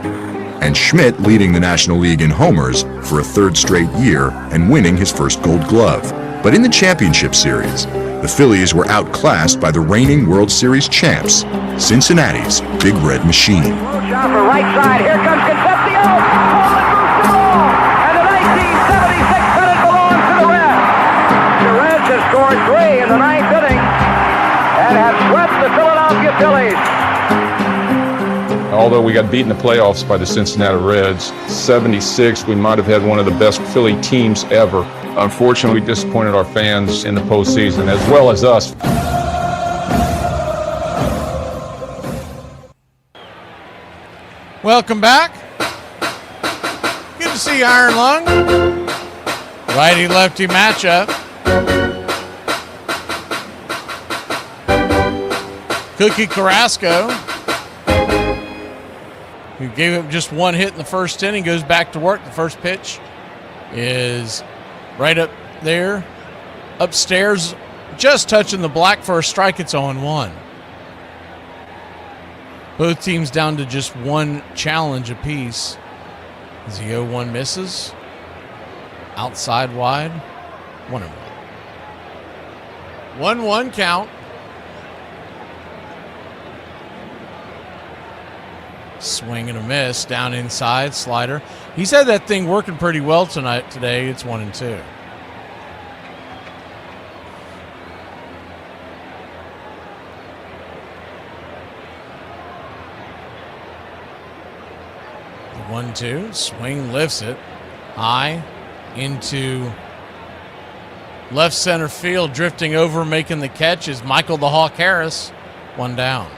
and Schmidt leading the National League in homers for a third straight year and winning his first Gold Glove. But in the championship series, the Phillies were outclassed by the reigning World Series champs, Cincinnati's Big Red Machine. Shot for right side. Here comes Concepcion. And the 1976 pennant belongs to the Reds. The Reds have scored 3 in the 9th inning and have swept the Philadelphia Phillies. Although we got beat in the playoffs by the Cincinnati Reds, 76, we might have had one of the best Philly teams ever. Unfortunately, we disappointed our fans in the postseason, as well as us. Welcome back. Good to see you, Iron Lung. Righty-lefty matchup. Cookie Carrasco, who gave him just one hit in the first inning, goes back to work. The first pitch is right up there, upstairs, just touching the black for a strike. It's 0-1. Both teams down to just one challenge apiece. As the 0-1 misses, outside wide, 1-1. 1-1 count. Swing and a miss down inside, slider. He's had that thing working pretty well today. It's 1-2. The 1-2 swing, lifts it high into left center field. Drifting over, making the catch is Michael the Hawk Harris. 1 down.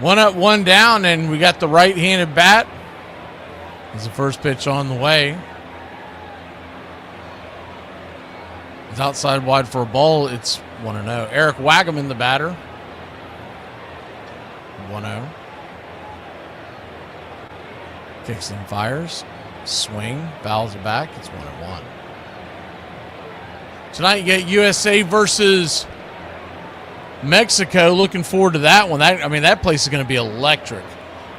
One up, 1 down, and we got the right-handed bat. As the first pitch on the way. It's outside wide for a ball. It's 1-0. Eric Wagaman, the batter. 1-0. Kicks and fires. Swing. Fouls it back. It's 1-1. Tonight you get USA versus Mexico. Looking forward to that one. That place is going to be electric.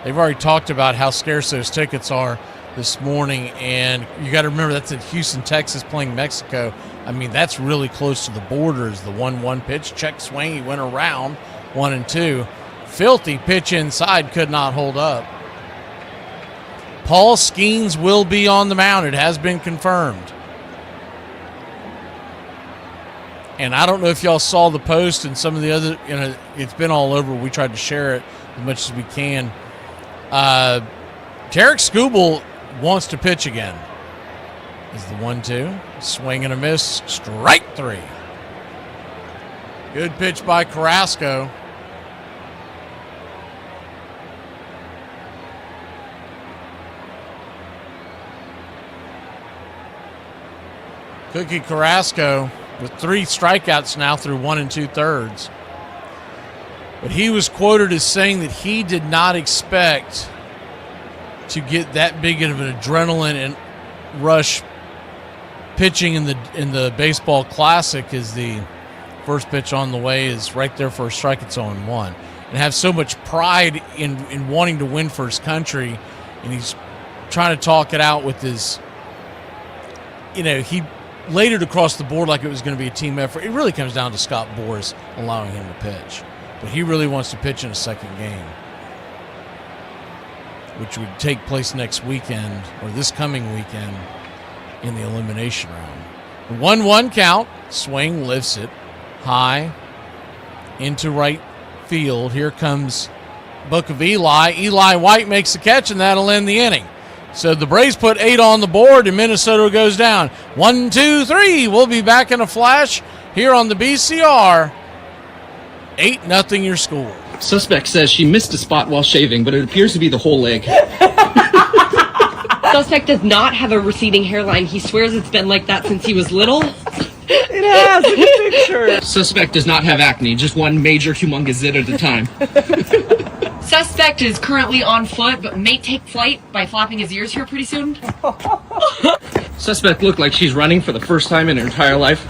They've already talked about how scarce those tickets are this morning, and you got to remember that's in Houston, Texas, playing Mexico. That's really close to the borders. The 1-1 pitch, check swing, he went around, 1-2. Filthy pitch inside, could not hold up. Paul Skeens will be on the mound. It has been confirmed. And I don't know if y'all saw the post and some of the other, it's been all over. We tried to share it as much as we can. Tarek Skubal wants to pitch again. Is the 1-2. Swing and a miss. Strike 3. Good pitch by Carrasco. Cookie Carrasco with 3 strikeouts now through 1 2/3. But he was quoted as saying that he did not expect to get that big of an adrenaline and rush pitching in the baseball classic, as the first pitch on the way is right there for a strike. It's 0-1. And have so much pride in wanting to win for his country, and he's trying to talk it out with his, he laid it across the board like it was going to be a team effort. It really comes down to Scott Boras allowing him to pitch. But he really wants to pitch in a second game, which would take place next weekend, or this coming weekend, in the elimination round. 1-1 count. Swing, lifts it high into right field. Here comes Book of Eli. Eli White makes the catch, and that'll end the inning. So the Braves put 8 on the board, and Minnesota goes down. 1, 2, 3. We'll be back in a flash here on the BCR. 8-0 your score. Suspect says she missed a spot while shaving, but it appears to be the whole leg. Suspect does not have a receding hairline. He swears it's been like that since he was little. It has. picture. Suspect does not have acne, just one major humongous zit at a time. Suspect is currently on foot, but may take flight by flapping his ears here pretty soon. Suspect looked like she's running for the first time in her entire life.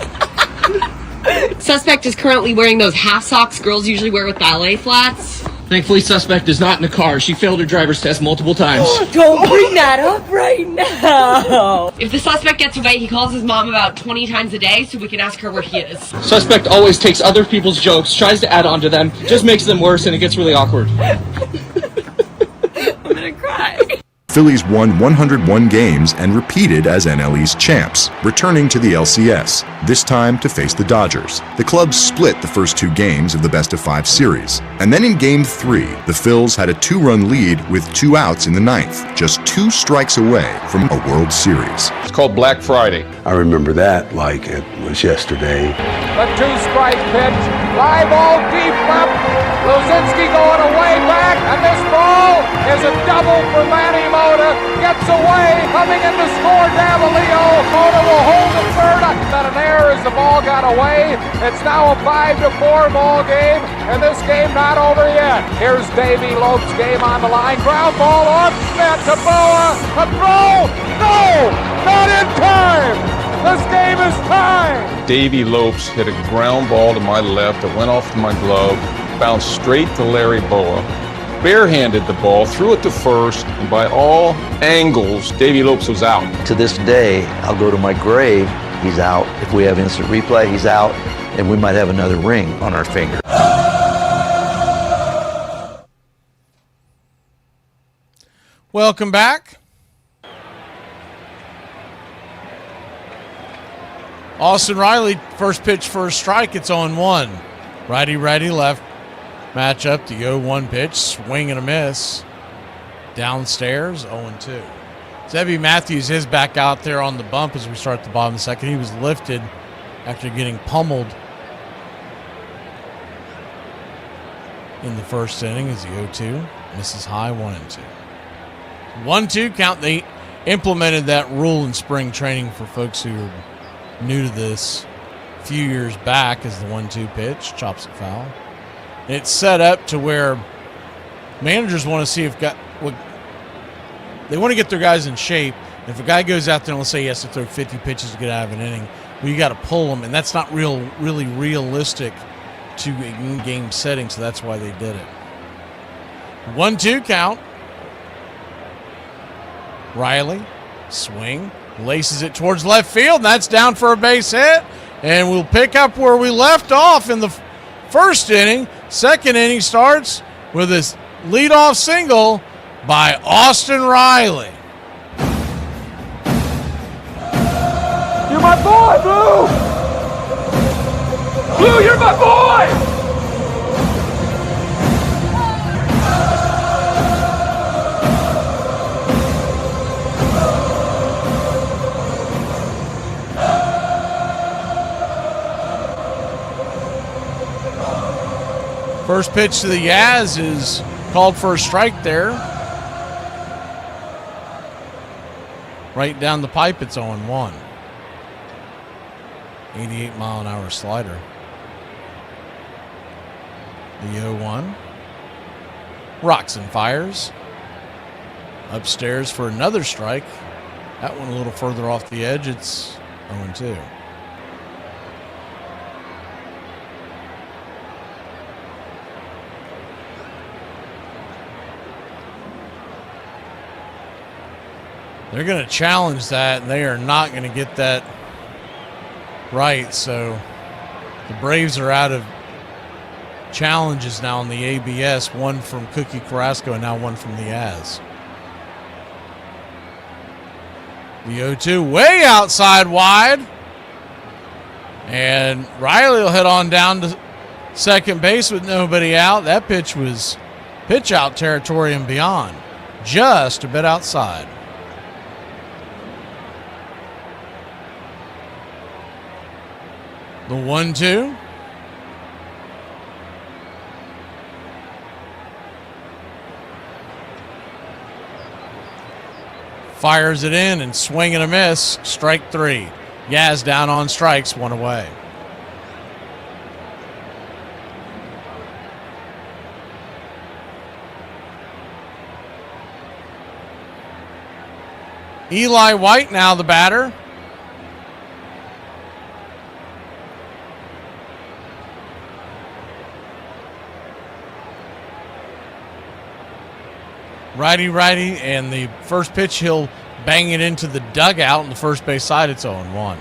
Suspect is currently wearing those half socks girls usually wear with ballet flats. Thankfully, suspect is not in a car. She failed her driver's test multiple times. Don't bring that up right now. If the suspect gets away, he calls his mom about 20 times a day so we can ask her where he is. Suspect always takes other people's jokes, tries to add on to them, just makes them worse, and it gets really awkward. I'm gonna cry. Phillies won 101 games and repeated as NL East champs, returning to the LCS, this time to face the Dodgers. The clubs split the first 2 games of the best-of-5 series, and then in Game 3, the Phils had a 2-run lead with 2 outs in the 9th, just 2 strikes away from a World Series. It's called Black Friday. I remember that like it was yesterday. The 2-strike pitch, fly ball deep left. Lozinski going away back, and this ball is a double for Manny Mota. Gets away, coming in to score Davalillo. Mota will hold it third. Not an error as the ball got away. It's now a 5-4 ball game, and this game not over yet. Here's Davey Lopes' game on the line. Ground ball off net to Boa. A throw! No! Not in time! This game is tied! Davey Lopes hit a ground ball to my left that went off my glove, bounced straight to Larry Boa, barehanded the ball, threw it to first, and by all angles, Davey Lopes was out. To this day, I'll go to my grave, he's out. If we have instant replay, he's out, and we might have another ring on our finger. Welcome back. Austin Riley, first pitch for a strike. It's on 1. Righty, left. Match up the 0-1 pitch. Swing and a miss. Downstairs, 0-2. Zebby Matthews is back out there on the bump as we start the bottom of the second. He was lifted after getting pummeled in the first inning as the 0-2. Misses high, 1-2. 1-2 count. They implemented that rule in spring training for folks who are new to this a few years back as the 1-2 pitch. Chops it foul. And it's set up to where managers want to see if they want to get their guys in shape. And if a guy goes out there and let's say he has to throw 50 pitches to get out of an inning, well, you got to pull him, and that's not really realistic to a game setting, so that's why they did it. 1-2 count. Riley, swing, laces it towards left field, and that's down for a base hit. And we'll pick up where we left off in the first inning. Second inning starts with a leadoff single by Austin Riley. You're my boy, Blue! Blue, you're my boy! First pitch to the Yaz is called for a strike there. Right down the pipe, it's 0-1. 88-mile-an-hour slider. The 0-1. Rocks and fires. Upstairs for another strike. That one a little further off the edge. It's 0-2. They're going to challenge that, and they are not going to get that right. So the Braves are out of challenges now in the ABS, one from Cookie Carrasco and now one from the Az. The 0-2 way outside wide. And Riley will head on down to second base with nobody out. That pitch was pitch out territory and beyond. Just a bit outside. The 1-2. Fires it in and swing and a miss. Strike 3. Yaz down on strikes, 1 away. Eli White now the batter. Righty, and the first pitch, he'll bang it into the dugout on the first base side. It's 0-1.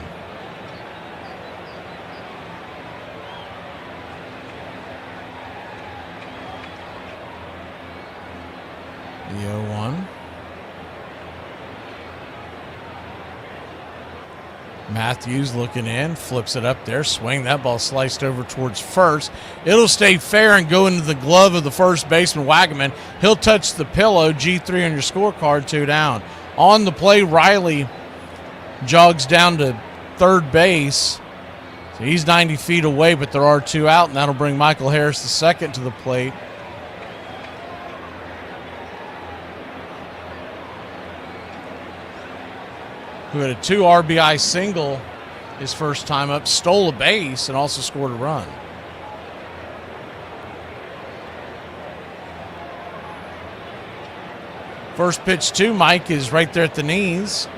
The 0-1. Matthews looking in, flips it up there, swing. That ball sliced over towards first. It'll stay fair and go into the glove of the first baseman, Wagaman. He'll touch the pillow. G3 on your scorecard, 2 down. On the play, Riley jogs down to third base. So he's 90 feet away, but there are 2 out, and that'll bring Michael Harris the second to the plate. Who had a 2 RBI single his first time up, stole a base, and also scored a run. First pitch to Mike is right there at the knees.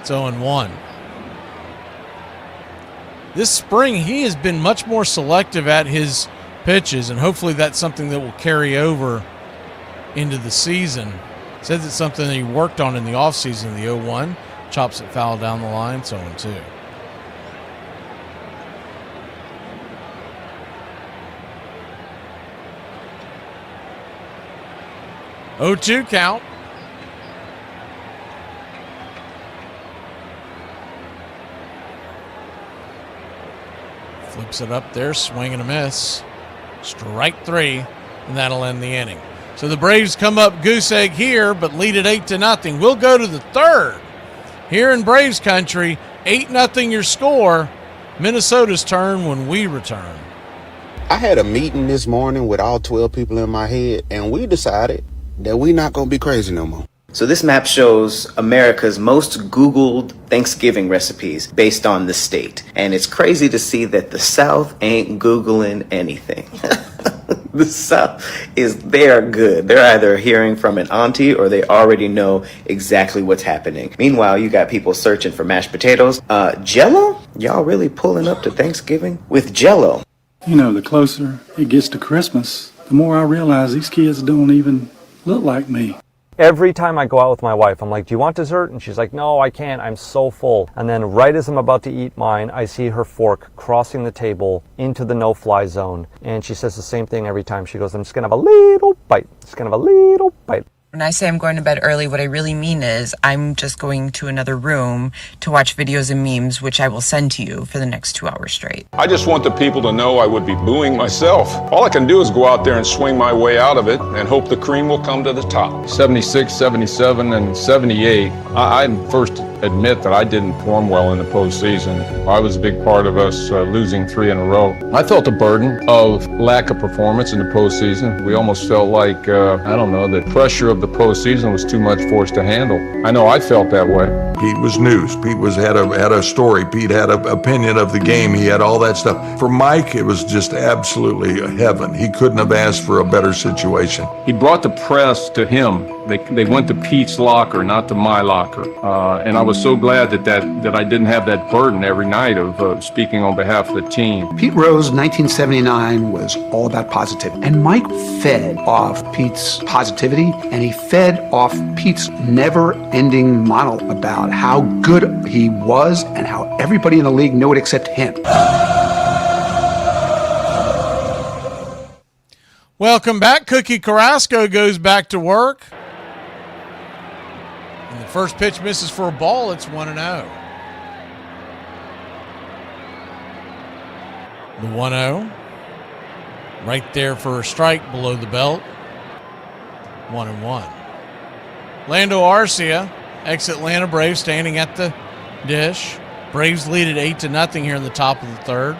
It's 0-1. This spring, he has been much more selective at his pitches, and hopefully that's something that will carry over into the season. Says it's something that he worked on in the offseason, the 0-1. Chops it foul down the line, 0-2. Oh-2 count. Flips it up there, swing and a miss. Strike 3, and that'll end the inning. So the Braves come up goose egg here, but lead it 8-0. We'll go to the third. Here in Braves country, 8-0 your score. Minnesota's turn when we return. I had a meeting this morning with all 12 people in my head, and we decided that we're not going to be crazy no more. So this map shows America's most Googled Thanksgiving recipes based on the state. And it's crazy to see that the South ain't Googling anything. The South they're good. They're either hearing from an auntie or they already know exactly what's happening. Meanwhile, you got people searching for mashed potatoes. Jell-O? Y'all really pulling up to Thanksgiving with Jell-O? You know, the closer it gets to Christmas, the more I realize these kids don't even look like me. Every time I go out with my wife, I'm like, do you want dessert? And she's like, no, I can't. I'm so full. And then right as I'm about to eat mine, I see her fork crossing the table into the no-fly zone. And she says the same thing every time. She goes, I'm just going to have a little bite. Just going to have a little bite. When I say I'm going to bed early, what I really mean is I'm just going to another room to watch videos and memes, which I will send to you for the next 2 hours straight. I just want the people to know I would be booing myself. All I can do is go out there and swing my way out of it and hope the cream will come to the top. 76, 77, and 78. I first admit that I didn't perform well in the postseason. I was a big part of us losing 3 in a row. I felt a burden of lack of performance in the postseason. We almost felt like, the pressure of the postseason was too much for us to handle. I know I felt that way. Pete was news. Pete had a story. Pete had an opinion of the game. He had all that stuff. For Mike, it was just absolutely heaven. He couldn't have asked for a better situation. He brought the press to him. They went to Pete's locker, not to my locker. And I was so glad that I didn't have that burden every night of speaking on behalf of the team. Pete Rose, 1979, was all about positivity. And Mike fed off Pete's positivity, and he fed off Pete's never-ending monologue about how good he was and how everybody in the league knew it except him. Welcome back. Cookie Carrasco goes back to work. And the first pitch misses for a ball. It's 1-0. The 1-0. Right there for a strike below the belt. 1-1. Lando Arcia, ex-Atlanta Braves, standing at the dish. Braves lead at 8-0 here in the top of the third.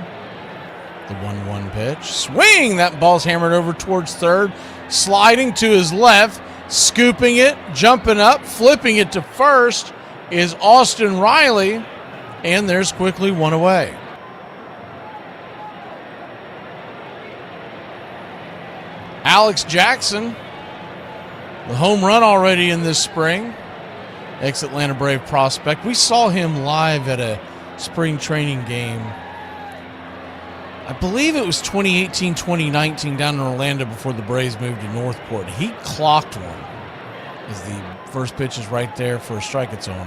The 1-1 pitch. Swing! That ball's hammered over towards third. Sliding to his left. Scooping it. Jumping up. Flipping it to first is Austin Riley. And there's quickly one away. Alex Jackson. The home run already in this spring. ex-Atlanta Brave prospect. We saw him live at a spring training game. I believe it was 2018, 2019 down in Orlando before the Braves moved to Northport. He clocked one as the first pitch is right there for a strike. It's 0-1.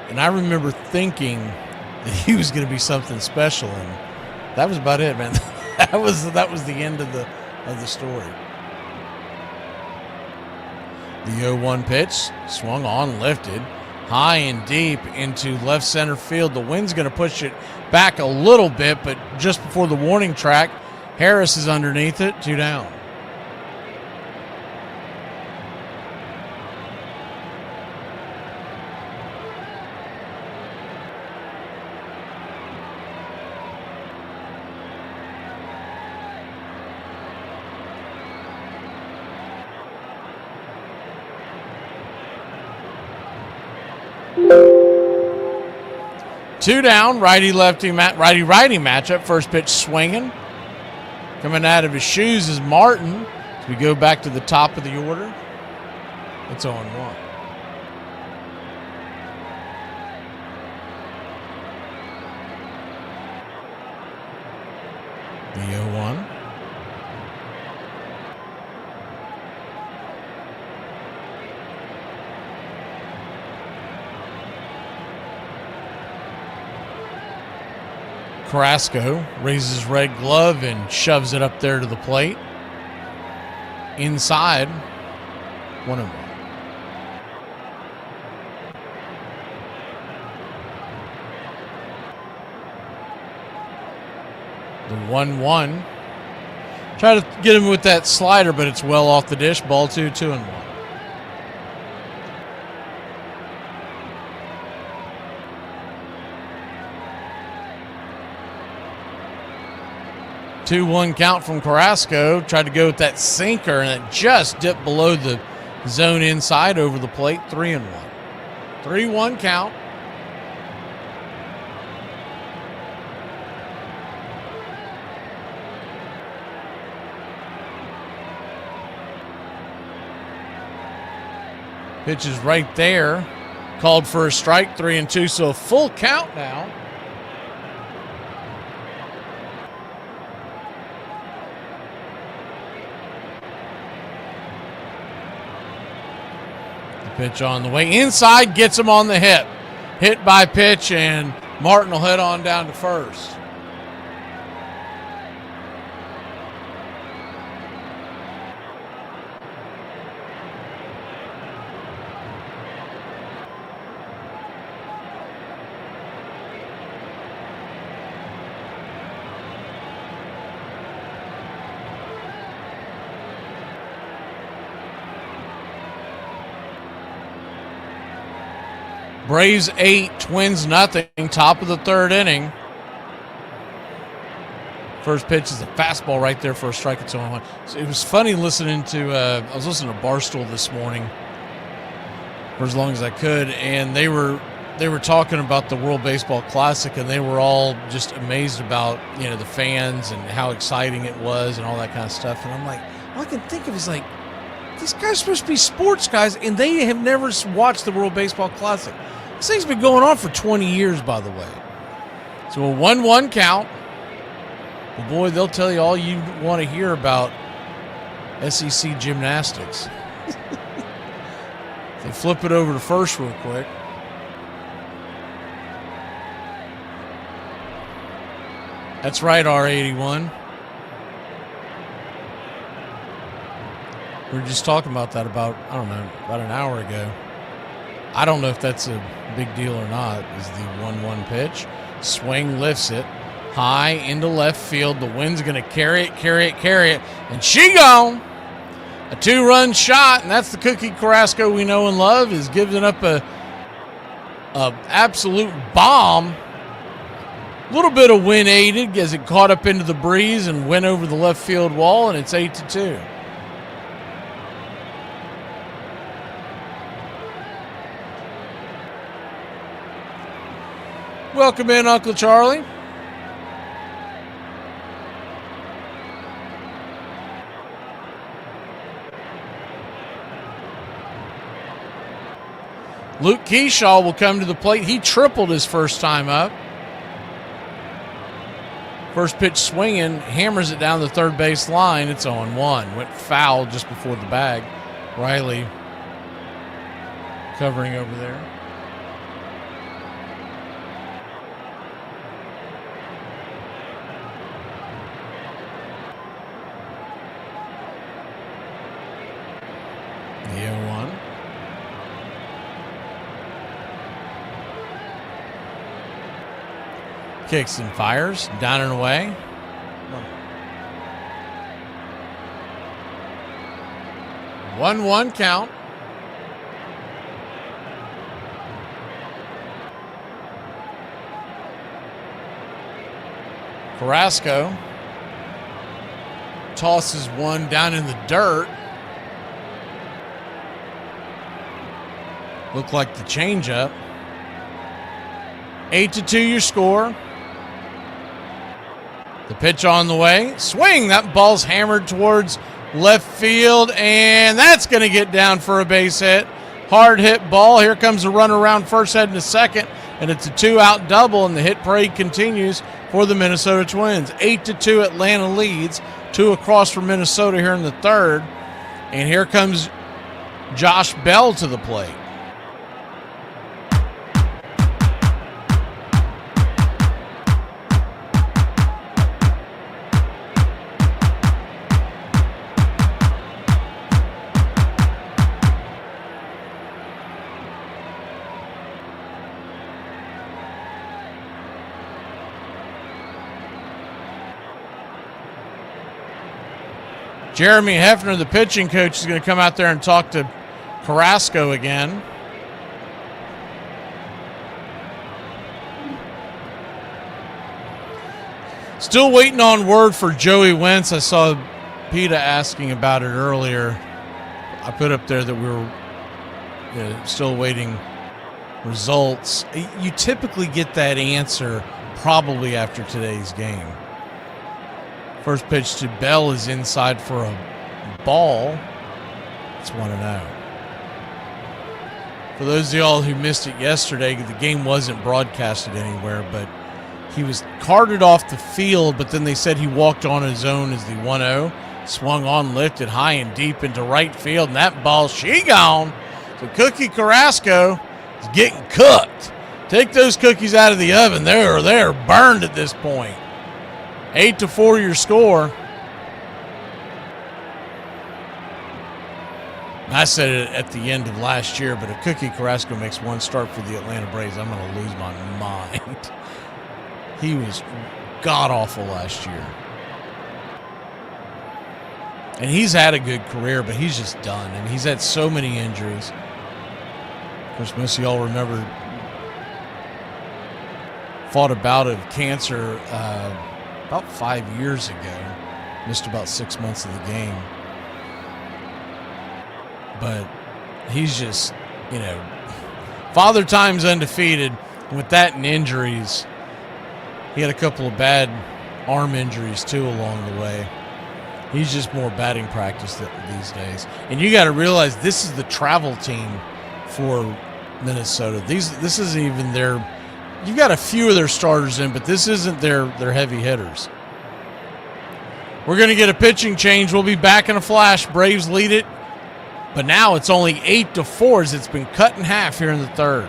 And I remember thinking that he was going to be something special, and that was about it, man. that was the end of the story. The 0-1 pitch swung on, lifted high and deep into left center field. The wind's going to push it back a little bit, but just before the warning track, Harris is underneath it, 2 down. Two down, righty-righty matchup. First pitch swinging. Coming out of his shoes is Martin. As we go back to the top of the order, it's 0-1. The 0-1. Carrasco raises his red glove and shoves it up there to the plate. Inside, 1-1. The 1-1. Try to get him with that slider, but it's well off the dish. Ball 2, 2-1. Two-one count from Carrasco. Tried to go with that sinker, and it just dipped below the zone inside over the plate. 3-1. 3-1 count. Pitch is right there. Called for a strike, 3-2, so a full count now. Pitch on the way. Inside, gets him on the hip. Hit by pitch, and Martin will head on down to first. Braves 8, Twins nothing. Top of the third inning. First pitch is a fastball right there for a strike. It's 0-1. So it was funny listening to. I was listening to Barstool this morning for as long as I could, and they were talking about the World Baseball Classic, and they were all just amazed about the fans and how exciting it was and all that kind of stuff. And I'm like, all I can think of is like, these guys are supposed to be sports guys, and they have never watched the World Baseball Classic. This thing's been going on for 20 years, by the way. So a 1-1 count. Well, boy, they'll tell you all you want to hear about SEC gymnastics. They flip it over to first real quick. That's right, R81. We were just talking about that about an hour ago. I don't know if that's a big deal or not. Is the 1-1 pitch. Swing lifts it high into left field. The wind's going to carry it. And she gone. A 2-run shot, and that's the Cookie Carrasco we know and love, is giving up a absolute bomb. A little bit of wind aided as it caught up into the breeze and went over the left field wall, and it's 8-2. Welcome in, Uncle Charlie. Luke Keyshaw will come to the plate. He tripled his first time up. First pitch swinging, hammers it down the third base line. It's 0-1. Went foul just before the bag. Riley covering over there. The 0-1. Kicks and fires, down and away. 1-1 count. Carrasco tosses one down in the dirt. Looked like the changeup. 8-2 your score. The pitch on the way. Swing. That ball's hammered towards left field, and that's going to get down for a base hit. Hard hit ball. Here comes the runner around first, heading to second, and it's a 2-out double, and the hit parade continues for the Minnesota Twins. 8-2 Atlanta leads. 2 across for Minnesota here in the third. And here comes Josh Bell to the plate. Jeremy Hefner, the pitching coach, is going to come out there and talk to Carrasco again. Still waiting on word for Joey Wentz. I saw PETA asking about it earlier. I put up there that we were still waiting results. You typically get that answer probably after today's game. First pitch to Bell is inside for a ball. It's 1-0. For those of y'all who missed it yesterday, the game wasn't broadcasted anywhere, but he was carted off the field, but then they said he walked on his own as the 1-0. Swung on, lifted high and deep into right field, and that ball, she gone. So Cookie Carrasco is getting cooked. Take those cookies out of the oven. They're burned at this point. 8-4 your score. I said it at the end of last year, but if Cookie Carrasco makes one start for the Atlanta Braves, I'm going to lose my mind. He was god-awful last year. And he's had a good career, but he's just done. I mean, he's had so many injuries. Of course, most of y'all remember fought a bout of cancer about 5 years ago. Missed about 6 months of the game. But he's just, Father Time's undefeated. With that and injuries, he had a couple of bad arm injuries too along the way. He's just more batting practice these days. And you got to realize this is the travel team for Minnesota. This isn't even their. You've got a few of their starters in, but this isn't their heavy hitters. We're going to get a pitching change. We'll be back in a flash. Braves lead it, but now it's only 8-4 as it's been cut in half here in the third.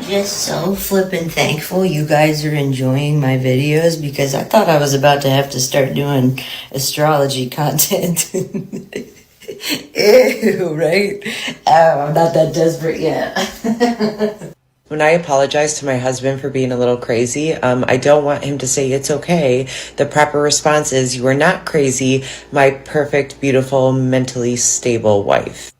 Just so flippin' thankful you guys are enjoying my videos, because I thought I was about to have to start doing astrology content. Ew, right? I'm not that desperate yet. When I apologize to my husband for being a little crazy, I don't want him to say it's okay. The proper response is, you are not crazy, my perfect, beautiful, mentally stable wife.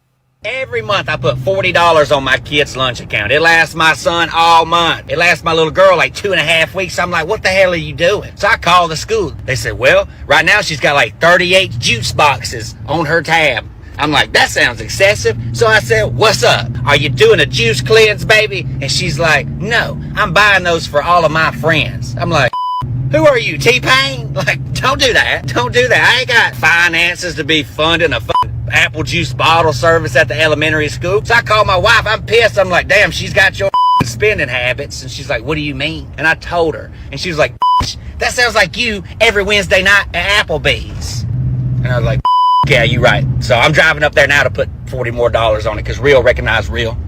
Every month I put $40 on my kid's lunch account. It lasts my son all month. It lasts my little girl like 2.5 weeks. I'm like, what the hell are you doing? So I called the school. They said, well, right now she's got like 38 juice boxes on her tab. I'm like, that sounds excessive. So I said, what's up? Are you doing a juice cleanse, baby? And she's like, no, I'm buying those for all of my friends. I'm like, who are you, T-Pain? Like, don't do that. Don't do that. I ain't got finances to be funding a apple juice bottle service at the elementary school. So I called my wife. I'm pissed. I'm like, damn, she's got your spending habits. And she's like, what do you mean? And I told her. And she was like, that sounds like you every Wednesday night at Applebee's. And I was like, yeah, you're right. So I'm driving up there now to put $40 more on it because real recognize real.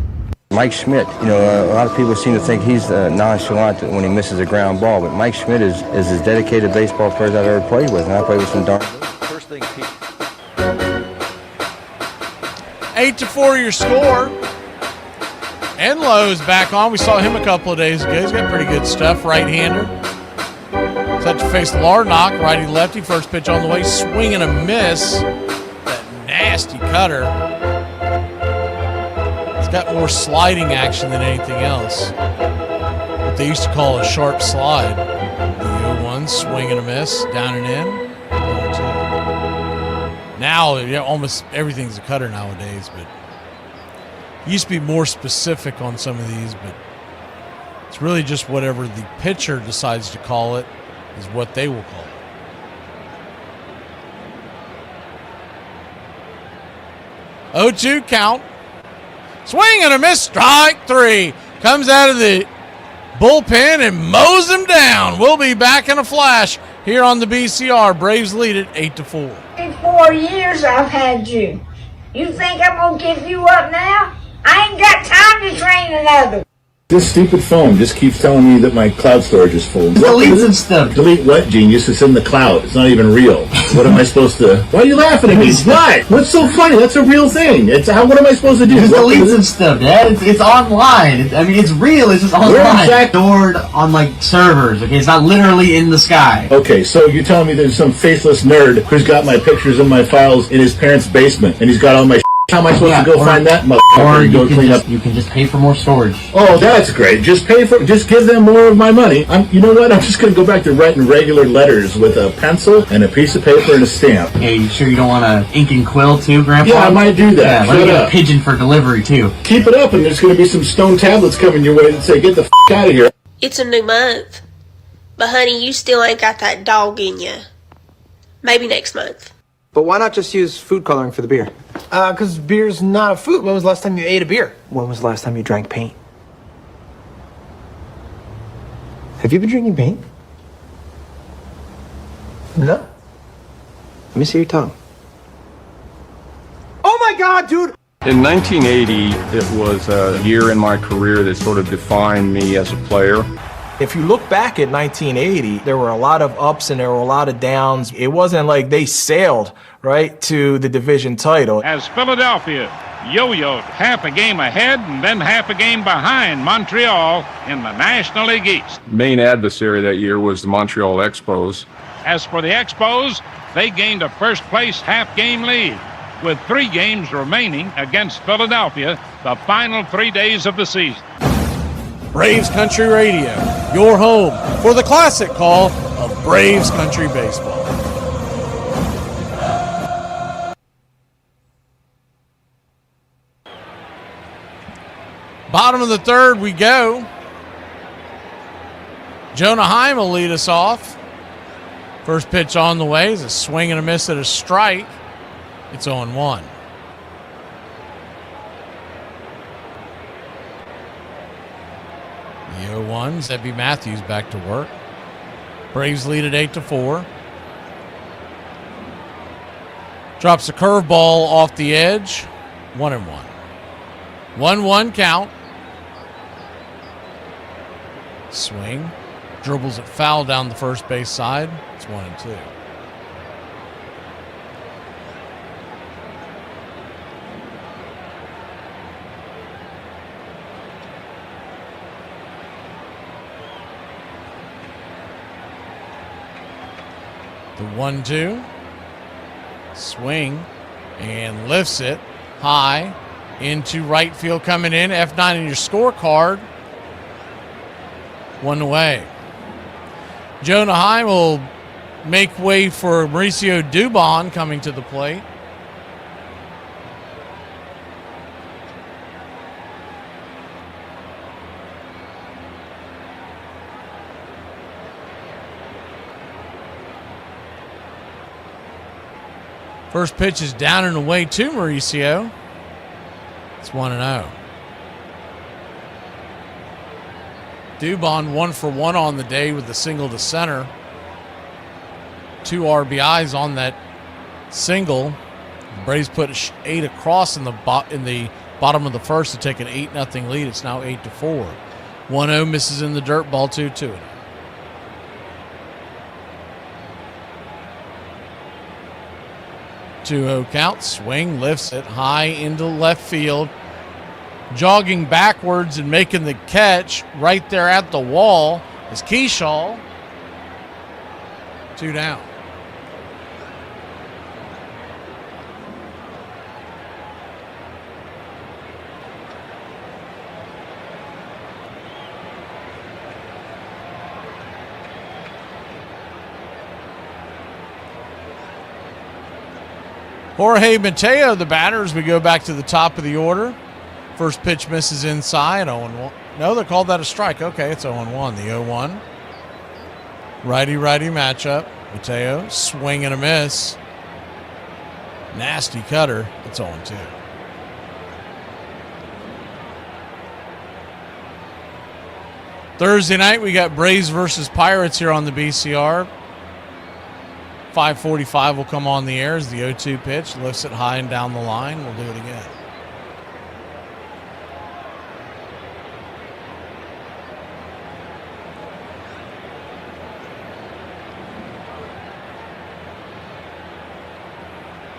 Mike Schmidt, a lot of people seem to think he's nonchalant when he misses a ground ball, but Mike Schmidt is as dedicated baseball player as I've ever played with, and I played with some darn. First thing, 8-4 your score. Enlo's back on. We saw him a couple of days ago. He's got pretty good stuff. Right-hander. Set to face Larnock, righty-lefty. First pitch on the way. Swing and a miss. That nasty cutter. It's got more sliding action than anything else. What they used to call a sharp slide. The 0-1, swing and a miss, down and in. 0-2. Now, almost everything's a cutter nowadays, but it used to be more specific on some of these, but it's really just whatever the pitcher decides to call it is what they will call it. 0-2 count. Swing and a miss, strike 3. Comes out of the bullpen and mows him down. We'll be back in a flash here on the BCR. Braves lead it 8-4. 4 years I've had you. You think I'm going to give you up now? I ain't got time to train another. This stupid phone just keeps telling me that my cloud storage is full. Delete some stuff. Delete what, genius? It's in the cloud. It's not even real. What am I supposed to... Why are you laughing at me? Why? What's so funny? That's a real thing. What am I supposed to do? Just delete some stuff, Dad. It's online. It's real. It's just online. Stored on, servers, okay? It's not literally in the sky. Okay, so you're telling me there's some faceless nerd who's got my pictures and my files in his parents' basement, and he's got all my How am I supposed to go find that motherfucker and go clean up? You can just pay for more storage. Oh, that's great. Just give them more of my money. You know what? I'm just going to go back to writing regular letters with a pencil and a piece of paper and a stamp. Hey, you sure you don't want an ink and quill too, Grandpa? Yeah, I might do that. Yeah, let me get a pigeon for delivery too. Keep it up, and there's going to be some stone tablets coming your way that say, get the f*** out of here. It's a new month. But honey, you still ain't got that dog in you. Maybe next month. But why not just use food coloring for the beer? Because beer's not a food. When was the last time you ate a beer? When was the last time you drank paint? Have you been drinking paint? No. Let me see your tongue. Oh my God, dude! In 1980, it was a year in my career that sort of defined me as a player. If you look back at 1980, there were a lot of ups and there were a lot of downs. It wasn't like they sailed right to the division title. As Philadelphia yo-yoed half a game ahead and then half a game behind Montreal in the National League East. Main adversary that year was the Montreal Expos. As for the Expos, they gained a first-place half-game lead with 3 games remaining against Philadelphia the final 3 days of the season. Braves Country Radio, your home for the classic call of Braves Country Baseball. Bottom of the third we go. Jonah Heim will lead us off. First pitch on the way is a swing and a miss at a strike. It's 0-1. The 0-1, Zebby Matthews back to work. Braves lead at 8-4. Drops a curveball off the edge. 1-1. 1-1 count. Swing. Dribbles it foul down the first base side. It's 1-2. The 1-2. Swing and lifts it high into right field coming in. F9 in your scorecard. 1 away. Jonah Heim will make way for Mauricio Dubon coming to the plate. First pitch is down and away to Mauricio. It's 1-0. Dubon 1 for 1 on the day with the single to center. 2 RBIs on that single. The Braves put 8 across in the bottom of the first to take an 8-0 lead. It's now 8-4. 1-0 misses in the dirt, ball 2-2. Count, swing, lifts it high into left field. Jogging backwards and making the catch right there at the wall is Keyshaw. 2 down. Jorge Mateo, the batter, as we go back to the top of the order. First pitch misses inside. 0-1. No, they called that a strike. Okay, it's 0-1. The 0-1. Righty-righty matchup. Mateo, swing and a miss. Nasty cutter. It's 0-2. Thursday night, we got Braves versus Pirates here on the BCR. 5:45 will come on the air as the 0-2 pitch. Lifts it high and down the line. We'll do it again.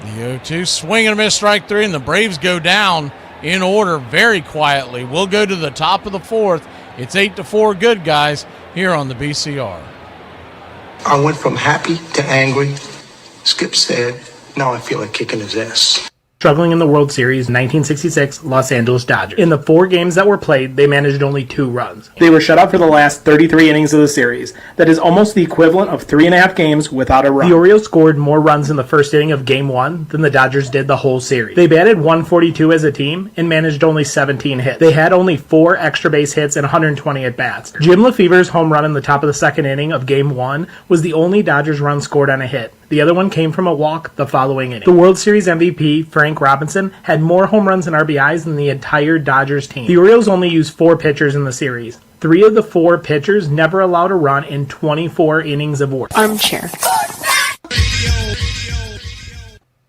The 0-2, swing and a miss, strike 3, and the Braves go down in order very quietly. We'll go to the top of the 4th. It's 8-4 good, guys, here on the BCR. I went from happy to angry. Skip said, now I feel like kicking his ass. Struggling in the World Series, 1966 Los Angeles Dodgers. In the 4 games that were played, they managed only 2 runs. They were shut out for the last 33 innings of the series. That is almost the equivalent of 3.5 games without a run. The Orioles scored more runs in the first inning of Game 1 than the Dodgers did the whole series. They batted 142 as a team and managed only 17 hits. They had only 4 extra base hits and 120 at-bats. Jim Lefever's home run in the top of the second inning of Game 1 was the only Dodgers run scored on a hit. The other one came from a walk the following inning. The World Series MVP, Frank Robinson, had more home runs and RBIs than the entire Dodgers team. The Orioles only used 4 pitchers in the series. 3 of the 4 pitchers never allowed a run in 24 innings of work. Armchair.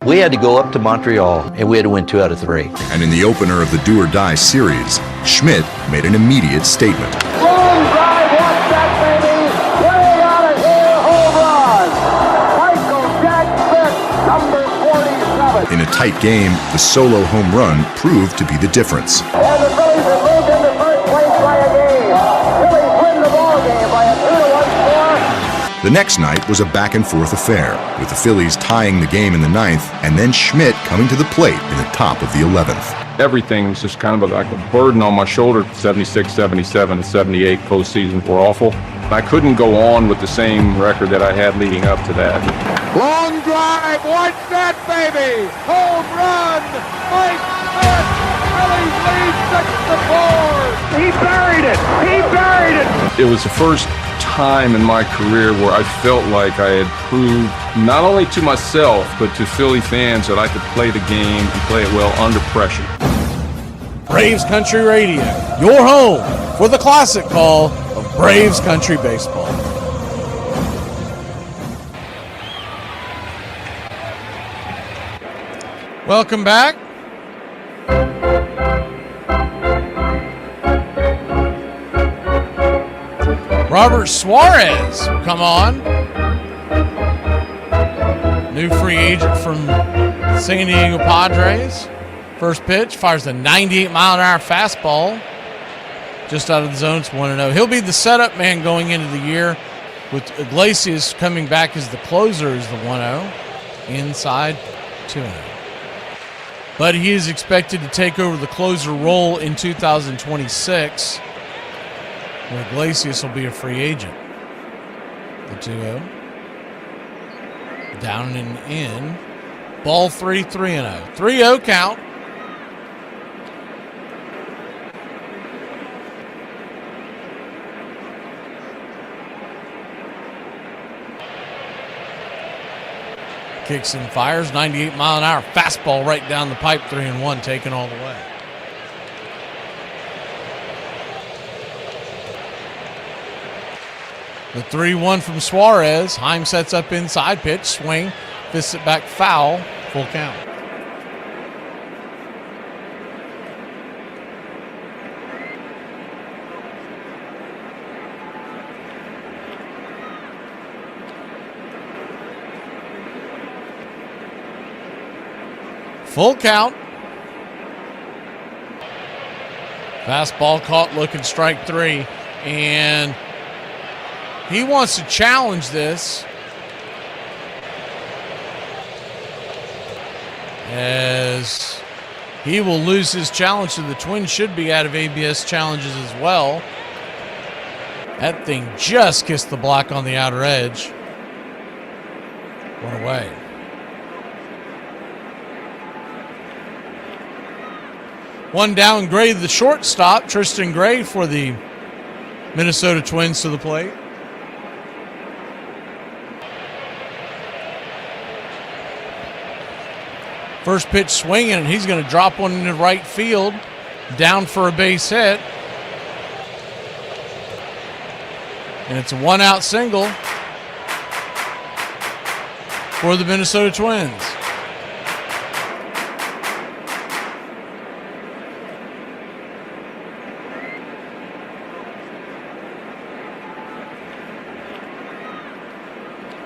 We had to go up to Montreal, and we had to win 2 out of 3. And in the opener of the Do or Die series, Schmidt made an immediate statement. Long drive, watch that baby, way out of here, home run. Michael Jack Smith, number 47. In a tight game, the solo home run proved to be the difference. And the Phillies have moved into first place by a game. Phillies win the ball game by a 2-1 score. The next night was a back-and-forth affair, with the Phillies tying the game in the 9th, and then Schmidt coming to the plate in the top of the 11th. Everything was just kind of like a burden on my shoulder. 76, 77, and 78 postseasons were awful. I couldn't go on with the same record that I had leading up to that. Long drive, watch that baby, home run, Mike Smith, Phillies lead 6-4. He buried it, It was the first time in my career where I felt like I had proved not only to myself but to Philly fans that I could play the game and play it well under pressure. Braves Country Radio, your home for the classic call of Braves Country Baseball. Welcome back. Robert Suarez, come on. New free agent from San Diego Padres. First pitch, fires a 98-mile-an-hour fastball. Just out of the zone, it's 1-0. He'll be the setup man going into the year, with Iglesias coming back as the closer as the 1-0. Inside, 2-0. But he is expected to take over the closer role in 2026. Where Iglesias will be a free agent. The 2-0. Down and in. Ball 3, 3-0. 3-0 count. Kicks and fires, 98-mile-an-hour fastball right down the pipe, 3-1, taken all the way. The 3-1 from Suarez. Heim sets up inside, pitch, swing, fists it back, foul, full count. Full count. Fastball caught, looking, strike 3. And he wants to challenge this, as he will lose his challenge, so the Twins should be out of ABS challenges as well. That thing just kissed the block on the outer edge. One away. One down, Gray, the shortstop. Tristan Gray for the Minnesota Twins to the plate. First pitch swinging, and he's going to drop one into right field. Down for a base hit. And it's a one-out single for the Minnesota Twins.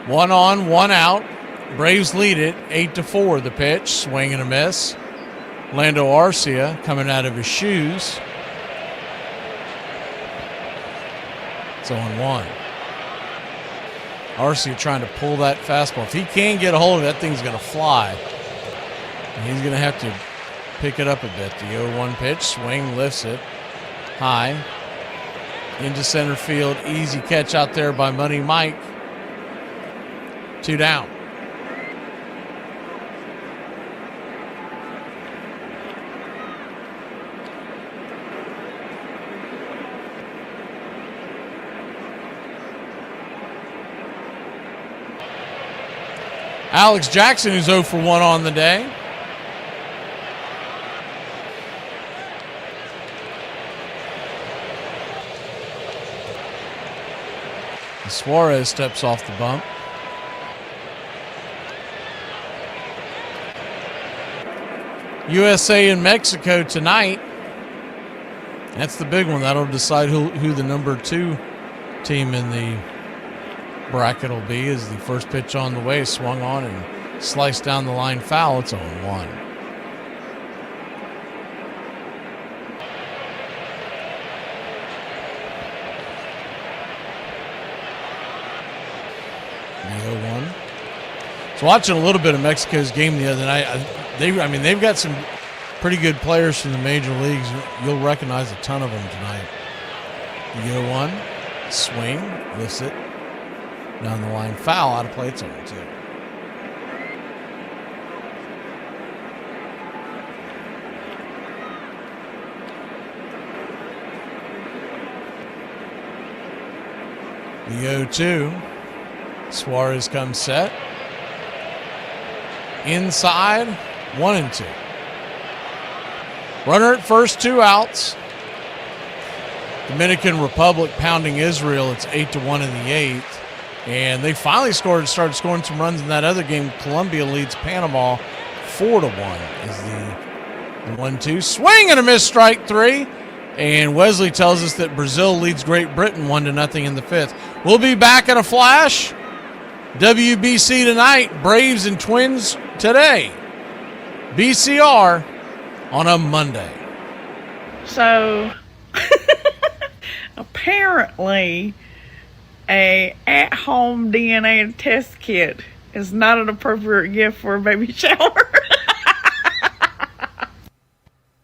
One on, one out. Braves lead it 8-4. The pitch, swing and a miss. Lando Arcia coming out of his shoes. It's 0-1. Arcia trying to pull that fastball. If he can get a hold of it, that thing's going to fly. And he's going to have to pick it up a bit. The 0-1 pitch, swing, lifts it high into center field. Easy catch out there by Money Mike. 2 down. Alex Jackson, who's 0 for 1 on the day. Suarez steps off the bump. USA and Mexico tonight. That's the big one. That'll decide who the number 2 team in the bracket will be, as the first pitch on the way swung on and sliced down the line foul. It's 0-1. The 0-1. So watching a little bit of Mexico's game the other night, they've got some pretty good players from the major leagues. You'll recognize a ton of them tonight. The 0-1, swing, lifts it down the line, foul, out of play. It's 0-2. The 0-2. Suarez comes set. Inside, 1-2. Runner at first, 2 outs. Dominican Republic pounding Israel. It's 8-1 in the 8th. And they finally started scoring some runs in that other game. Colombia leads Panama 4-1 is the 1-2. Swing and a miss, strike 3. And Wesley tells us that Brazil leads Great Britain 1-0 in the 5th. We'll be back in a flash. WBC tonight, Braves and Twins today. BCR on a Monday. So, apparently, a at-home DNA test kit is not an appropriate gift for a baby shower.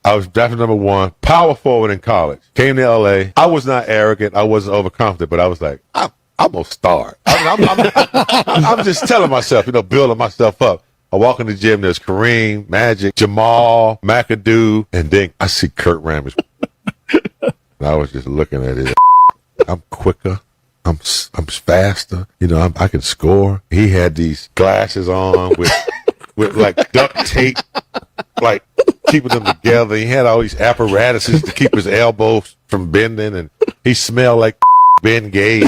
I was drafted number 1, power forward in college. Came to LA. I was not arrogant. I wasn't overconfident, but I was like, I'm gonna start. I'm just telling myself, building myself up. I walk in the gym, there's Kareem, Magic, Jamal, McAdoo, and then I see Kurt Rambis. And I was just looking at it. I'm quicker. I'm faster. I can score. He had these glasses on with like duct tape, like keeping them together. He had all these apparatuses to keep his elbows from bending, and he smelled like Ben Gay.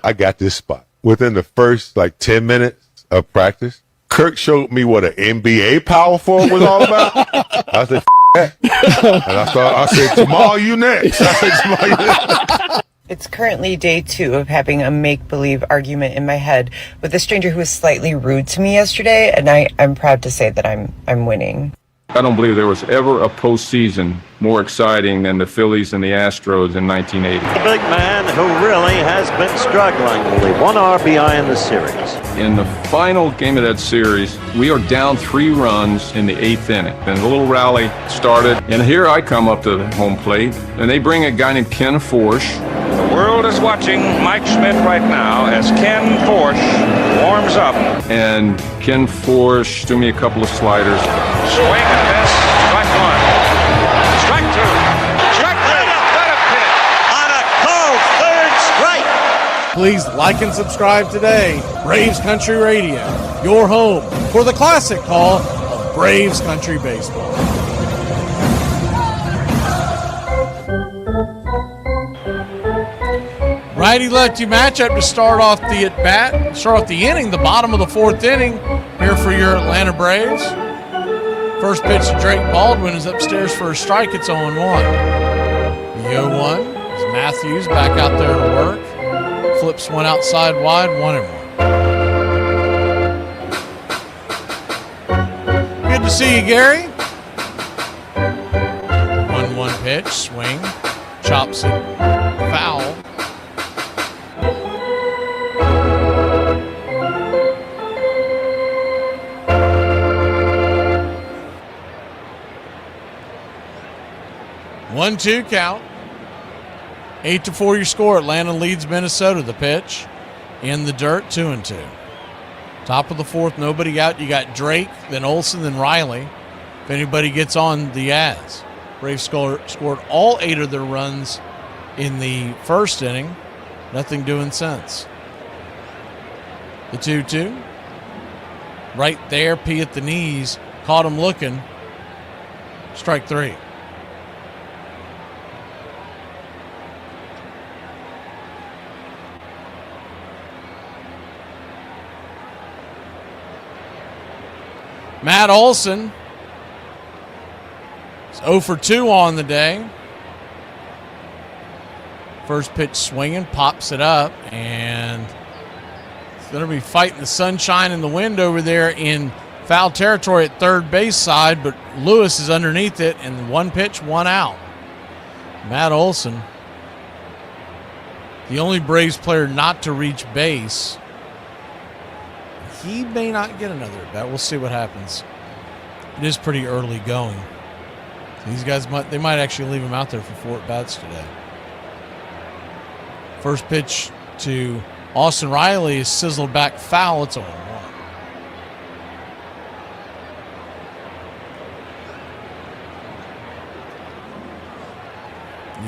I got this spot. Within the first 10 minutes of practice, Kirk showed me what an NBA power forward was all about. I said, that. And I said, Jamal, you next. It's currently day 2 of having a make-believe argument in my head with a stranger who was slightly rude to me yesterday, and I'm proud to say that I'm winning. I don't believe there was ever a postseason more exciting than the Phillies and the Astros in 1980. The big man who really has been struggling. Only 1 RBI in the series. In the final game of that series, we are down 3 runs in the 8th inning. And a little rally started, and here I come up to the home plate, and they bring a guy named Ken Forsch. The world is watching Mike Schmidt right now as Ken Forsch warms up. And Ken Forsch threw me a couple of sliders. Swing and miss. Strike 1. Strike 2. Strike 3. What a pitch. On a cold third strike. Please like and subscribe today. Braves Country Radio, your home for the classic call of Braves Country Baseball. Righty-lefty matchup to start off the at-bat, start off the inning, the bottom of the 4th inning, here for your Atlanta Braves. First pitch to Drake Baldwin is upstairs for a strike. It's 0-1. The 0-1 is Matthews back out there to work. Flips one outside wide, 1-1. Good to see you, Gary. 1-1 pitch, swing, chops it, foul. One, 2 count. 8-4 your score. Atlanta leads Minnesota. The pitch in the dirt, 2-2. Top of the 4th, nobody out. You got Drake, then Olsen, then Riley. If anybody gets on, Diaz. Braves scored all 8 of their runs in the 1st inning. Nothing doing since. The 2-2. Right there, P at the knees. Caught him looking. Strike 3. Matt Olson is 0 for 2 on the day. First pitch swinging, pops it up, and it's going to be fighting the sunshine and the wind over there in foul territory at third base side, but Lewis is underneath it, and 1 pitch, 1 out. Matt Olson, the only Braves player not to reach base. He may not get another at bat. We'll see what happens. It is pretty early going. So these guys might actually leave him out there for 4 at bats today. First pitch to Austin Riley is sizzled back foul. It's 0-1.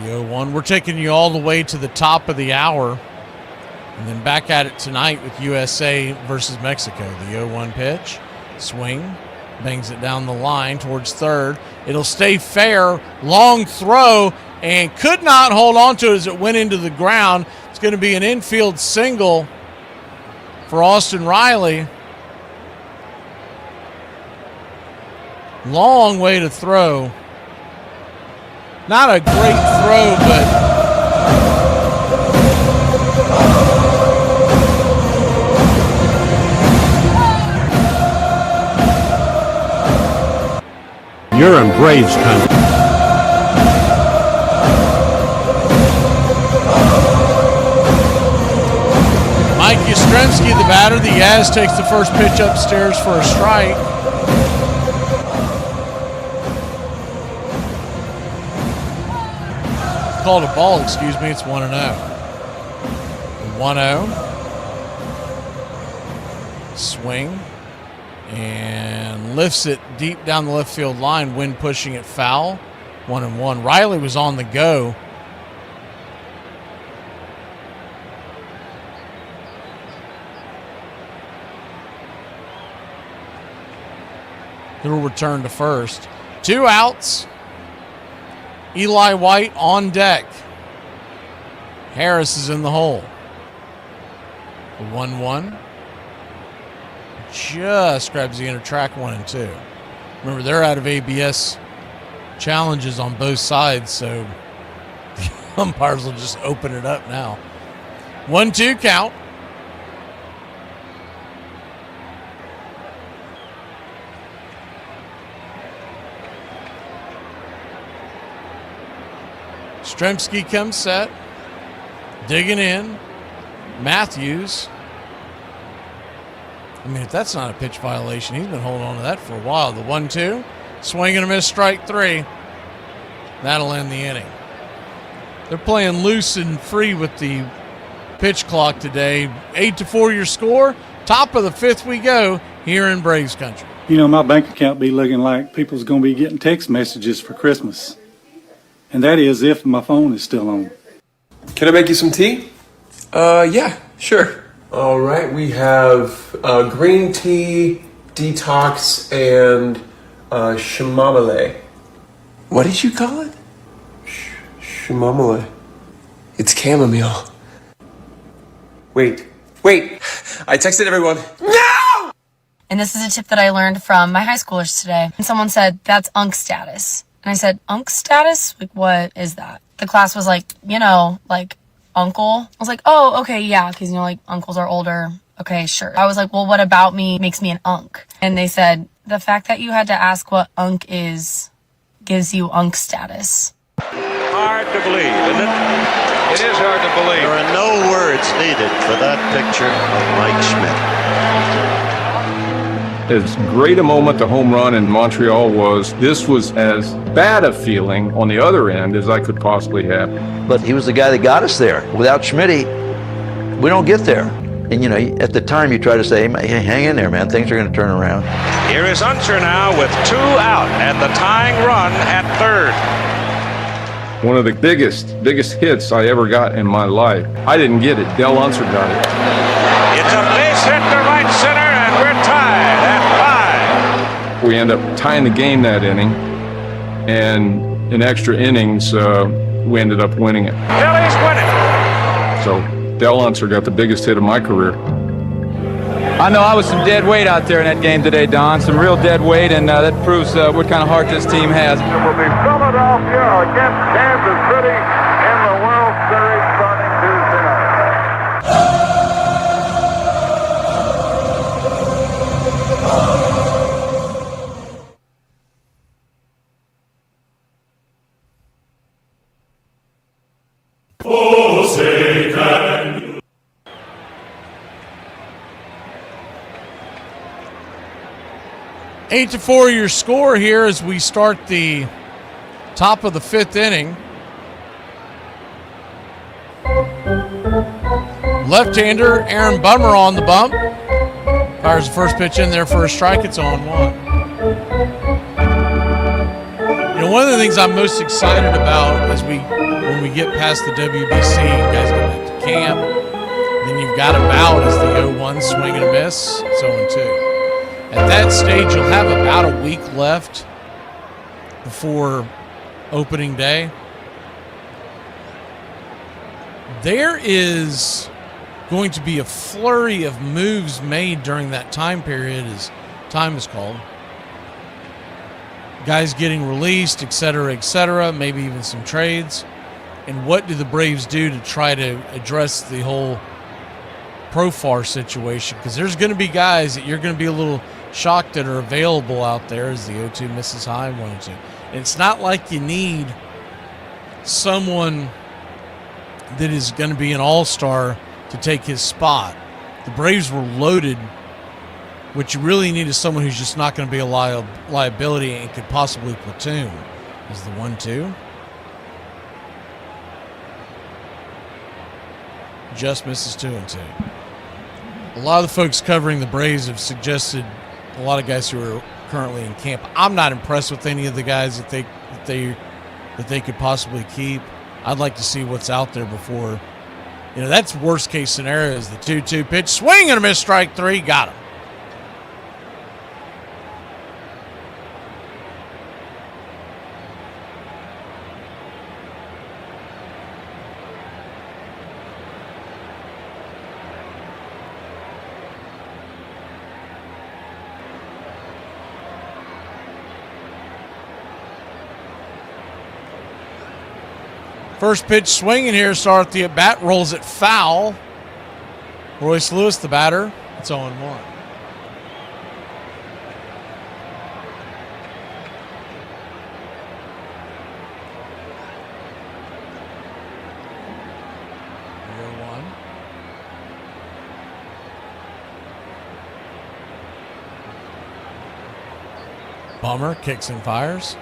The 0-1. We're taking you all the way to the top of the hour. And then back at it tonight with USA versus Mexico. The 0-1 pitch, swing, bangs it down the line towards third. It'll stay fair, long throw, and could not hold on to it as it went into the ground. It's going to be an infield single for Austin Riley. Long way to throw. Not a great throw, but you're in Braves country. Mike Yastrzemski, the batter. The Yaz takes the first pitch upstairs for a strike. Called a ball, excuse me. It's 1-0. 1-0. Swing. And lifts it deep down the left field line. Wind pushing it foul. 1-1. Riley was on the go. He'll return to first. 2 outs. Eli White on deck. Harris is in the hole. The 1-1. Just grabs the inner track 1 and 2. Remember, they're out of ABS challenges on both sides, so the umpires will just open it up now. 1-2 count. Stremski comes set. Digging in. Matthews. I mean, if that's not a pitch violation, he's been holding on to that for a while. The 1-2. Swing and a miss, strike 3. That'll end the inning. They're playing loose and free with the pitch clock today. 8-4 your score. Top of the 5th we go here in Braves country. You know, my bank account be looking like people's going to be getting text messages for Christmas. And that is if my phone is still on. Can I make you some tea? Yeah, sure. All right, we have green tea, detox, and chamomile. What did you call it? Chamomile. It's chamomile. Wait. I texted everyone. No! And this is a tip that I learned from my high schoolers today. And someone said, that's unk status. And I said, unk status? Like, what is that? The class was like, you know, like uncle. I was like, oh, okay, yeah, because, you know, like uncles are older. Okay, sure. I was like, well, what about me makes me an unk? And they said, the fact that you had to ask what unk is gives you unk status. Hard to believe, isn't it? It is hard to believe. There are no words needed for that picture of Mike Schmidt. As great a moment the home run in Montreal was, this was as bad a feeling on the other end as I could possibly have. But he was the guy that got us there. Without Schmitty, we don't get there. And, you know, at the time you try to say, hey, hang in there, man. Things are going to turn around. Here is Unser now with 2 out and the tying run at 3rd. One of the biggest hits I ever got in my life. I didn't get it. Del Unser got it. It's a base hit to right center, and we're tied at 5. We end up tying the game that inning, and in extra innings, we ended up winning it. Phillies win it. So Del Unser got the biggest hit of my career. I know I was some dead weight out there in that game today, Don. Some real dead weight, and that proves what kind of heart this team has. It will be Philadelphia against Kansas City in the World Series starting Tuesday night. Eight to 4 your score here as we start the top of the 5th inning. Left-hander Aaron Bummer on the bump. Fires the first pitch in there for a strike. It's on 1. You know, one of the things I'm most excited about is when we get past the WBC, you guys get back to camp. Then you've got a bout as the 0-1 swing and a miss. It's 0-2. At that stage, you'll have about a week left before opening day. There is going to be a flurry of moves made during that time period, as time is called. Guys getting released, et cetera, maybe even some trades. And what do the Braves do to try to address the whole Profar situation? Because there's going to be guys that you're going to be a little shocked that are available out there as the 0-2 misses high, 1-2. And it's not like you need someone that is going to be an all-star to take his spot. The Braves were loaded. What you really need is someone who's just not going to be a liability and could possibly platoon. Is the 1-2. Just misses 2-2. A lot of the folks covering the Braves have suggested a lot of guys who are currently in camp. I'm not impressed with any of the guys that they could possibly keep. I'd like to see what's out there before. You know, that's worst case scenario is the 2-2 pitch. Swing and a miss, strike 3. Got him. First pitch swinging here, start the at-bat, rolls it foul. Royce Lewis, the batter. It's 0-1. Bummer kicks and fires.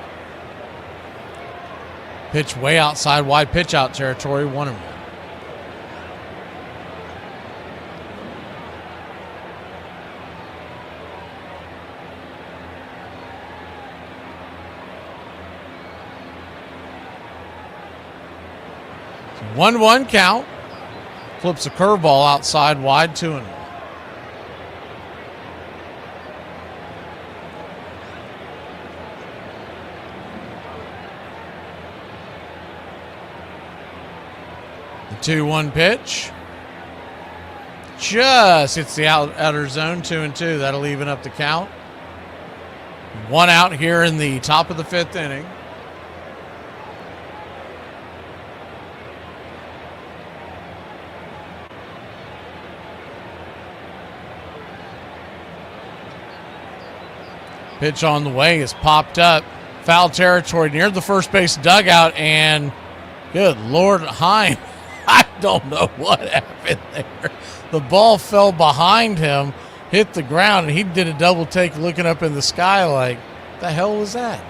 Pitch way outside wide pitch out territory, 1-1. So 1-1 count. Flips a curveball outside wide, 2-1. The 2-1 pitch. Just hits the outer zone, 2-2. That'll even up the count. 1 out here in the top of the 5th inning. Pitch on the way is popped up. Foul territory near the first base dugout, and good Lord, Hine, I don't know what happened there. The ball fell behind him, hit the ground, and he did a double take looking up in the sky like, what the hell was that?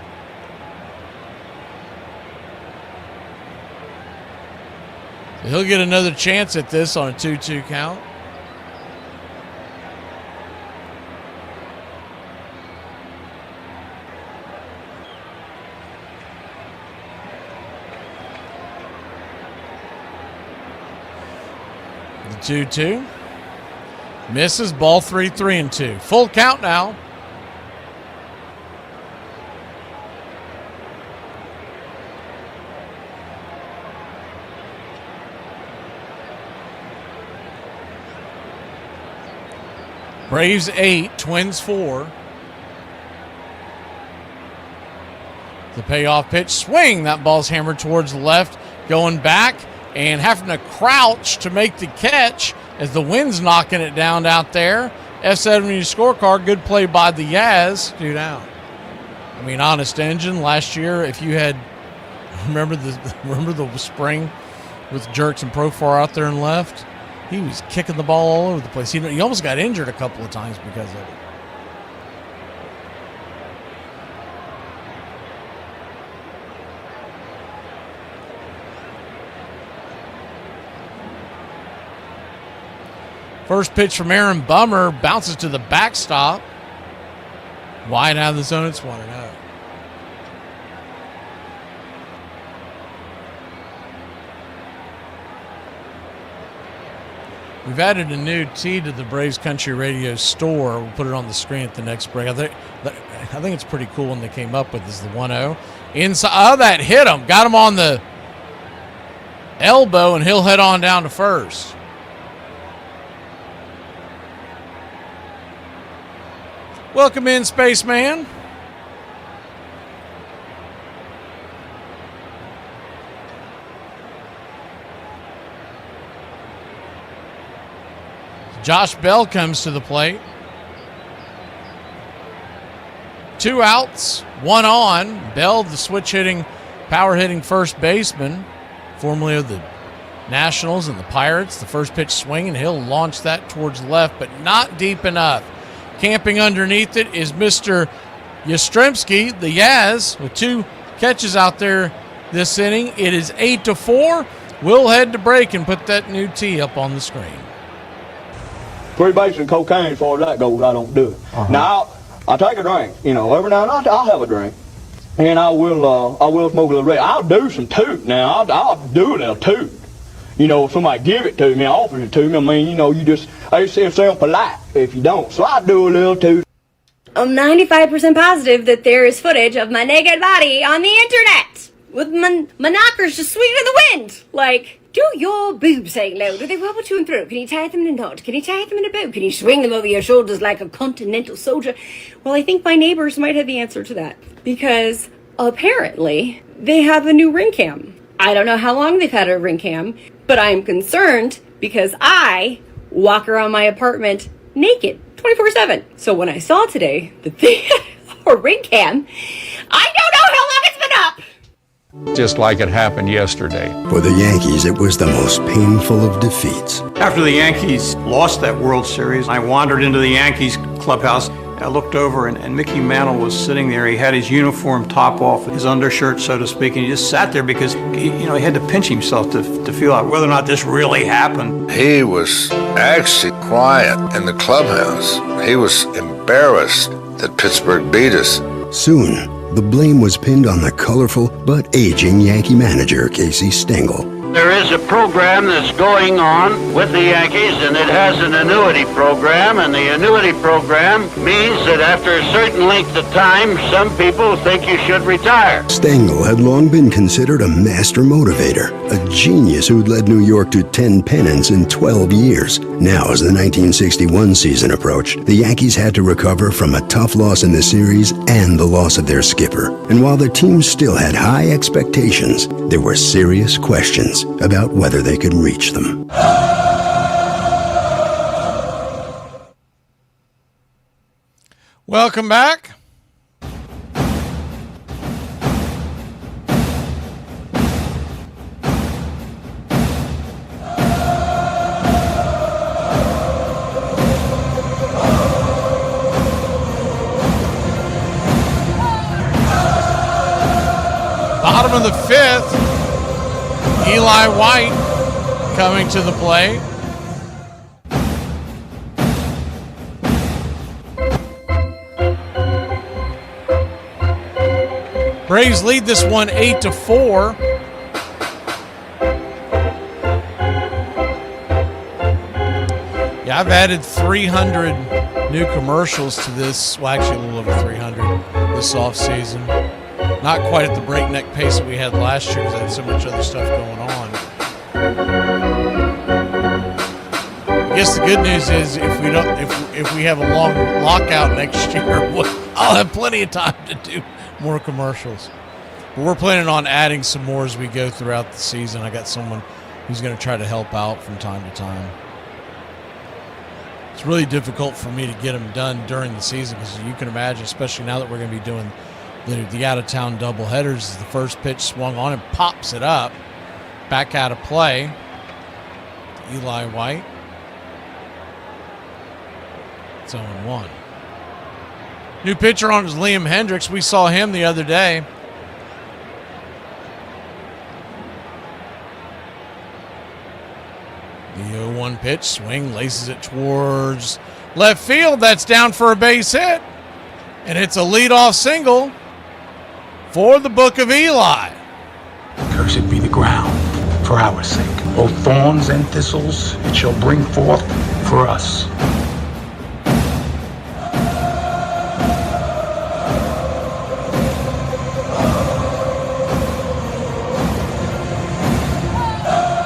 So he'll get another chance at this on a 2-2 count. The 2-2. Misses, ball 3-3-2. Full count now. Braves 8, Twins 4. The payoff pitch, swing. That ball's hammered towards the left, going back and having to crouch to make the catch as the wind's knocking it down out there. F70 scorecard, good play by the Yaz. 2 down. I mean, honest engine. Last year, if you had remember the spring with Jerks and Profar out there and left, he was kicking the ball all over the place. He almost got injured a couple of times because of it. First pitch from Aaron Bummer bounces to the backstop. Wide out of the zone, it's 1-0. We've added a new tee to the Braves Country Radio store. We'll put it on the screen at the next break. I think it's pretty cool when they came up with this, the 1-0. Inside, oh, that hit him. Got him on the elbow, and he'll head on down to first. Welcome in, Spaceman. Josh Bell comes to the plate. 2 outs, 1 on. Bell, the switch-hitting, power-hitting first baseman, formerly of the Nationals and the Pirates. The first pitch swing, and he'll launch that towards left, but not deep enough. Camping underneath it is Mr. Yastrzemski, the Yaz, with 2 catches out there this inning. It is 8-4. We'll head to break and put that new tee up on the screen. 3 bases and cocaine, as far as that goes, I don't do it. Now, I take a drink, every now and then I'll have a drink. And I will smoke a little red. I'll do some toot now. I'll do a little toot. If somebody give it to me, offers it to me, I mean, it sounds polite if you don't. So I do a little toot. I'm 95% positive that there is footage of my naked body on the internet with my knockers just swinging in the wind. Like, do your boobs hang low? Do they wobble to and through? Can you tie them in a knot? Can you tie them in a bow? Can you swing them over your shoulders like a continental soldier? Well, I think my neighbors might have the answer to that, because apparently they have a new ring cam I don't know how long they've had a ring cam, but I am concerned because I walk around my apartment naked 24/7. So when I saw today that they had a ring cam, I don't know how long it's been up. Just like it happened yesterday. For the Yankees, it was the most painful of defeats. After the Yankees lost that World Series, I wandered into the Yankees clubhouse. I looked over and Mickey Mantle was sitting there. He had his uniform top off, his undershirt, so to speak, and he just sat there because he had to pinch himself to feel out whether or not this really happened. He was actually quiet in the clubhouse. He was embarrassed that Pittsburgh beat us. Soon, the blame was pinned on the colorful but aging Yankee manager, Casey Stengel. There is a program that's going on with the Yankees, and it has an annuity program, and the annuity program means that after a certain length of time, some people think you should retire. Stengel had long been considered a master motivator, a genius who'd led New York to 10 pennants in 12 years. Now, as the 1961 season approached, the Yankees had to recover from a tough loss in the series and the loss of their skipper. And while their team still had high expectations, there were serious questions about whether they could reach them. Welcome back. Bottom of the fifth. Eli White coming to the plate. Braves lead this one 8-4. Yeah, I've added 300 new commercials to this. Well, actually a little over 300 this offseason. Not quite at the breakneck pace that we had last year because I had so much other stuff going on. I guess the good news is if we have a long lockout next year, I'll have plenty of time to do more commercials. But we're planning on adding some more as we go throughout the season. I got someone who's going to try to help out from time to time. It's really difficult for me to get them done during the season because you can imagine, especially now that we're going to be doing the out-of-town doubleheaders, the first pitch swung on and pops it up. Back out of play. Eli White. It's 0-1. New pitcher on is Liam Hendricks. We saw him the other day. The 0-1 pitch, swing, laces it towards left field. That's down for a base hit. And it's a leadoff single for the Book of Eli. Cursed be the ground for our sake. Both thorns and thistles it shall bring forth for us.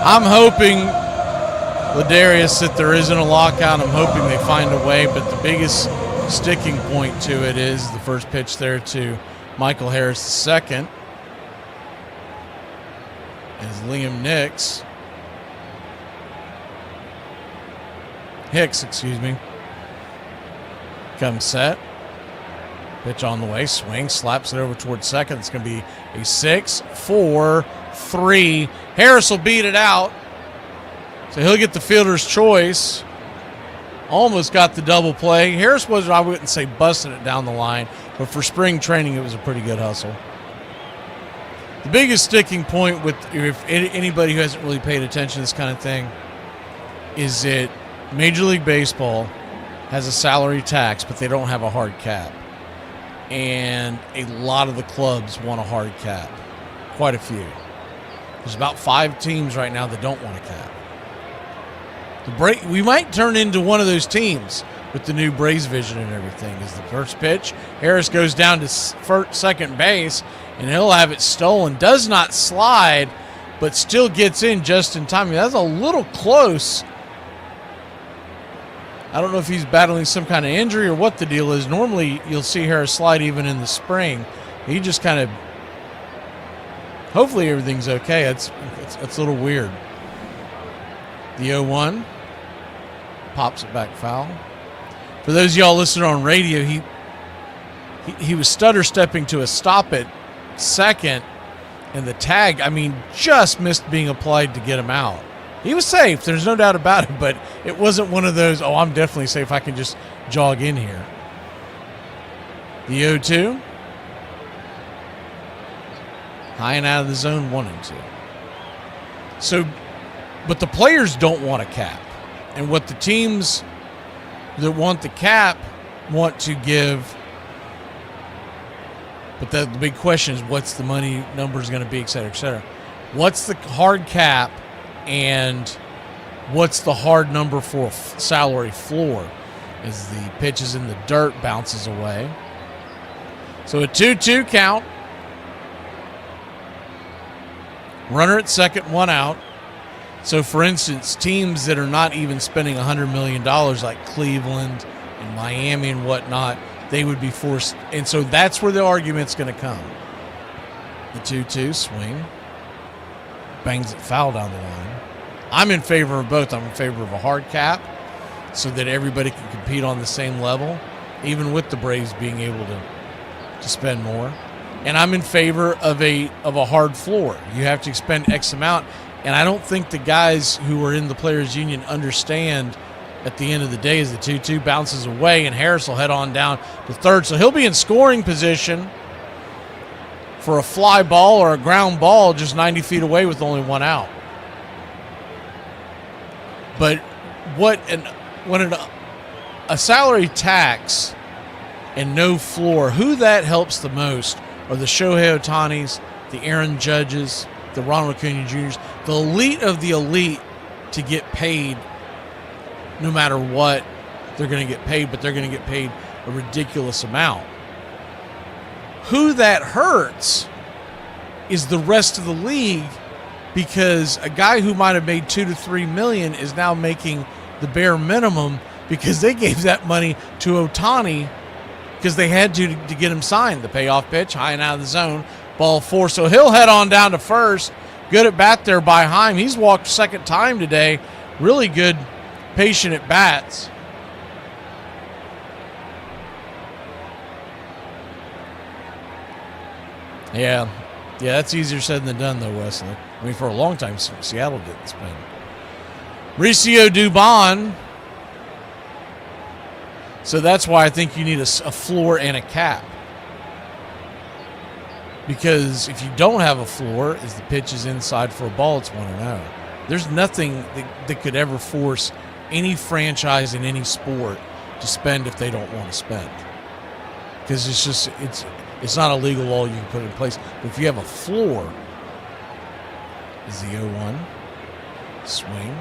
I'm hoping, Ladarius, that there isn't a lockout. I'm hoping they find a way, but the biggest sticking point to it is the first pitch there to Michael Harris II as Liam Hicks, comes set. Pitch on the way, swing, slaps it over towards second. It's going to be a 6-4-3. Harris will beat it out, so he'll get the fielder's choice. Almost got the double play. Harris was, I wouldn't say busting it down the line, but for spring training, it was a pretty good hustle. The biggest sticking point with if anybody who hasn't really paid attention to this kind of thing is that Major League Baseball has a salary tax, but they don't have a hard cap. And a lot of the clubs want a hard cap. Quite a few. There's about 5 teams right now that don't want a cap. We might turn into one of those teams with the new Braves vision and everything. Is the first pitch, Harris goes down to second base, and he'll have it stolen. Does not slide, but still gets in just in time. I mean, that's a little close. I don't know if he's battling some kind of injury or what the deal is. Normally, you'll see Harris slide even in the spring. He just kind of Hopefully everything's okay. It's a little weird. The 0-1 pops it back foul. For those of y'all listening on radio, he was stutter stepping to a stop at second, and the tag, just missed being applied to get him out. He was safe, there's no doubt about it, but it wasn't one of those, I'm definitely safe, I can just jog in here. The 0-2. High and out of the zone, 1-2. So, but the players don't want a cap. And what the teams that want the cap want to give, but the big question is what's the money numbers going to be, et cetera, et cetera. What's the hard cap and what's the hard number for a salary floor as the pitch is in the dirt, bounces away. So a 2-2 count. Runner at second, one out. So, for instance, teams that are not even spending $100 million like Cleveland and Miami and whatnot, they would be forced. And so that's where the argument's going to come. The 2-2 swing. Bangs it foul down the line. I'm in favor of both. I'm in favor of a hard cap so that everybody can compete on the same level, even with the Braves being able to spend more. And I'm in favor of a hard floor. You have to expend X amount. And I don't think the guys who are in the Players Union understand at the end of the day as the 2-2 bounces away and Harris will head on down to third. So he'll be in scoring position for a fly ball or a ground ball just 90 feet away with only one out. But when a salary tax and no floor, who that helps the most are the Shohei Ohtanis, the Aaron Judges, the Ronald Acuna Jr.'s, the elite of the elite to get paid no matter what they're going to get paid, but they're going to get paid a ridiculous amount. Who that hurts is the rest of the league, because a guy who might have made $2 to $3 million is now making the bare minimum because they gave that money to Ohtani because they had to get him signed. The payoff pitch, high and out of the zone, ball four. So he'll head on down to first. Good at bat there by Heim. He's walked second time today. Really good, patient at bats. Yeah, that's easier said than done, though, Wesley. For a long time, Seattle didn't spend. Mauricio Dubon. So that's why I think you need a floor and a cap. Because if you don't have a floor, as the pitch is inside for a ball, it's 1-0. There's nothing that could ever force any franchise in any sport to spend if they don't want to spend. Because it's not a legal law you can put in place. But if you have a floor, is the 0-1 swing,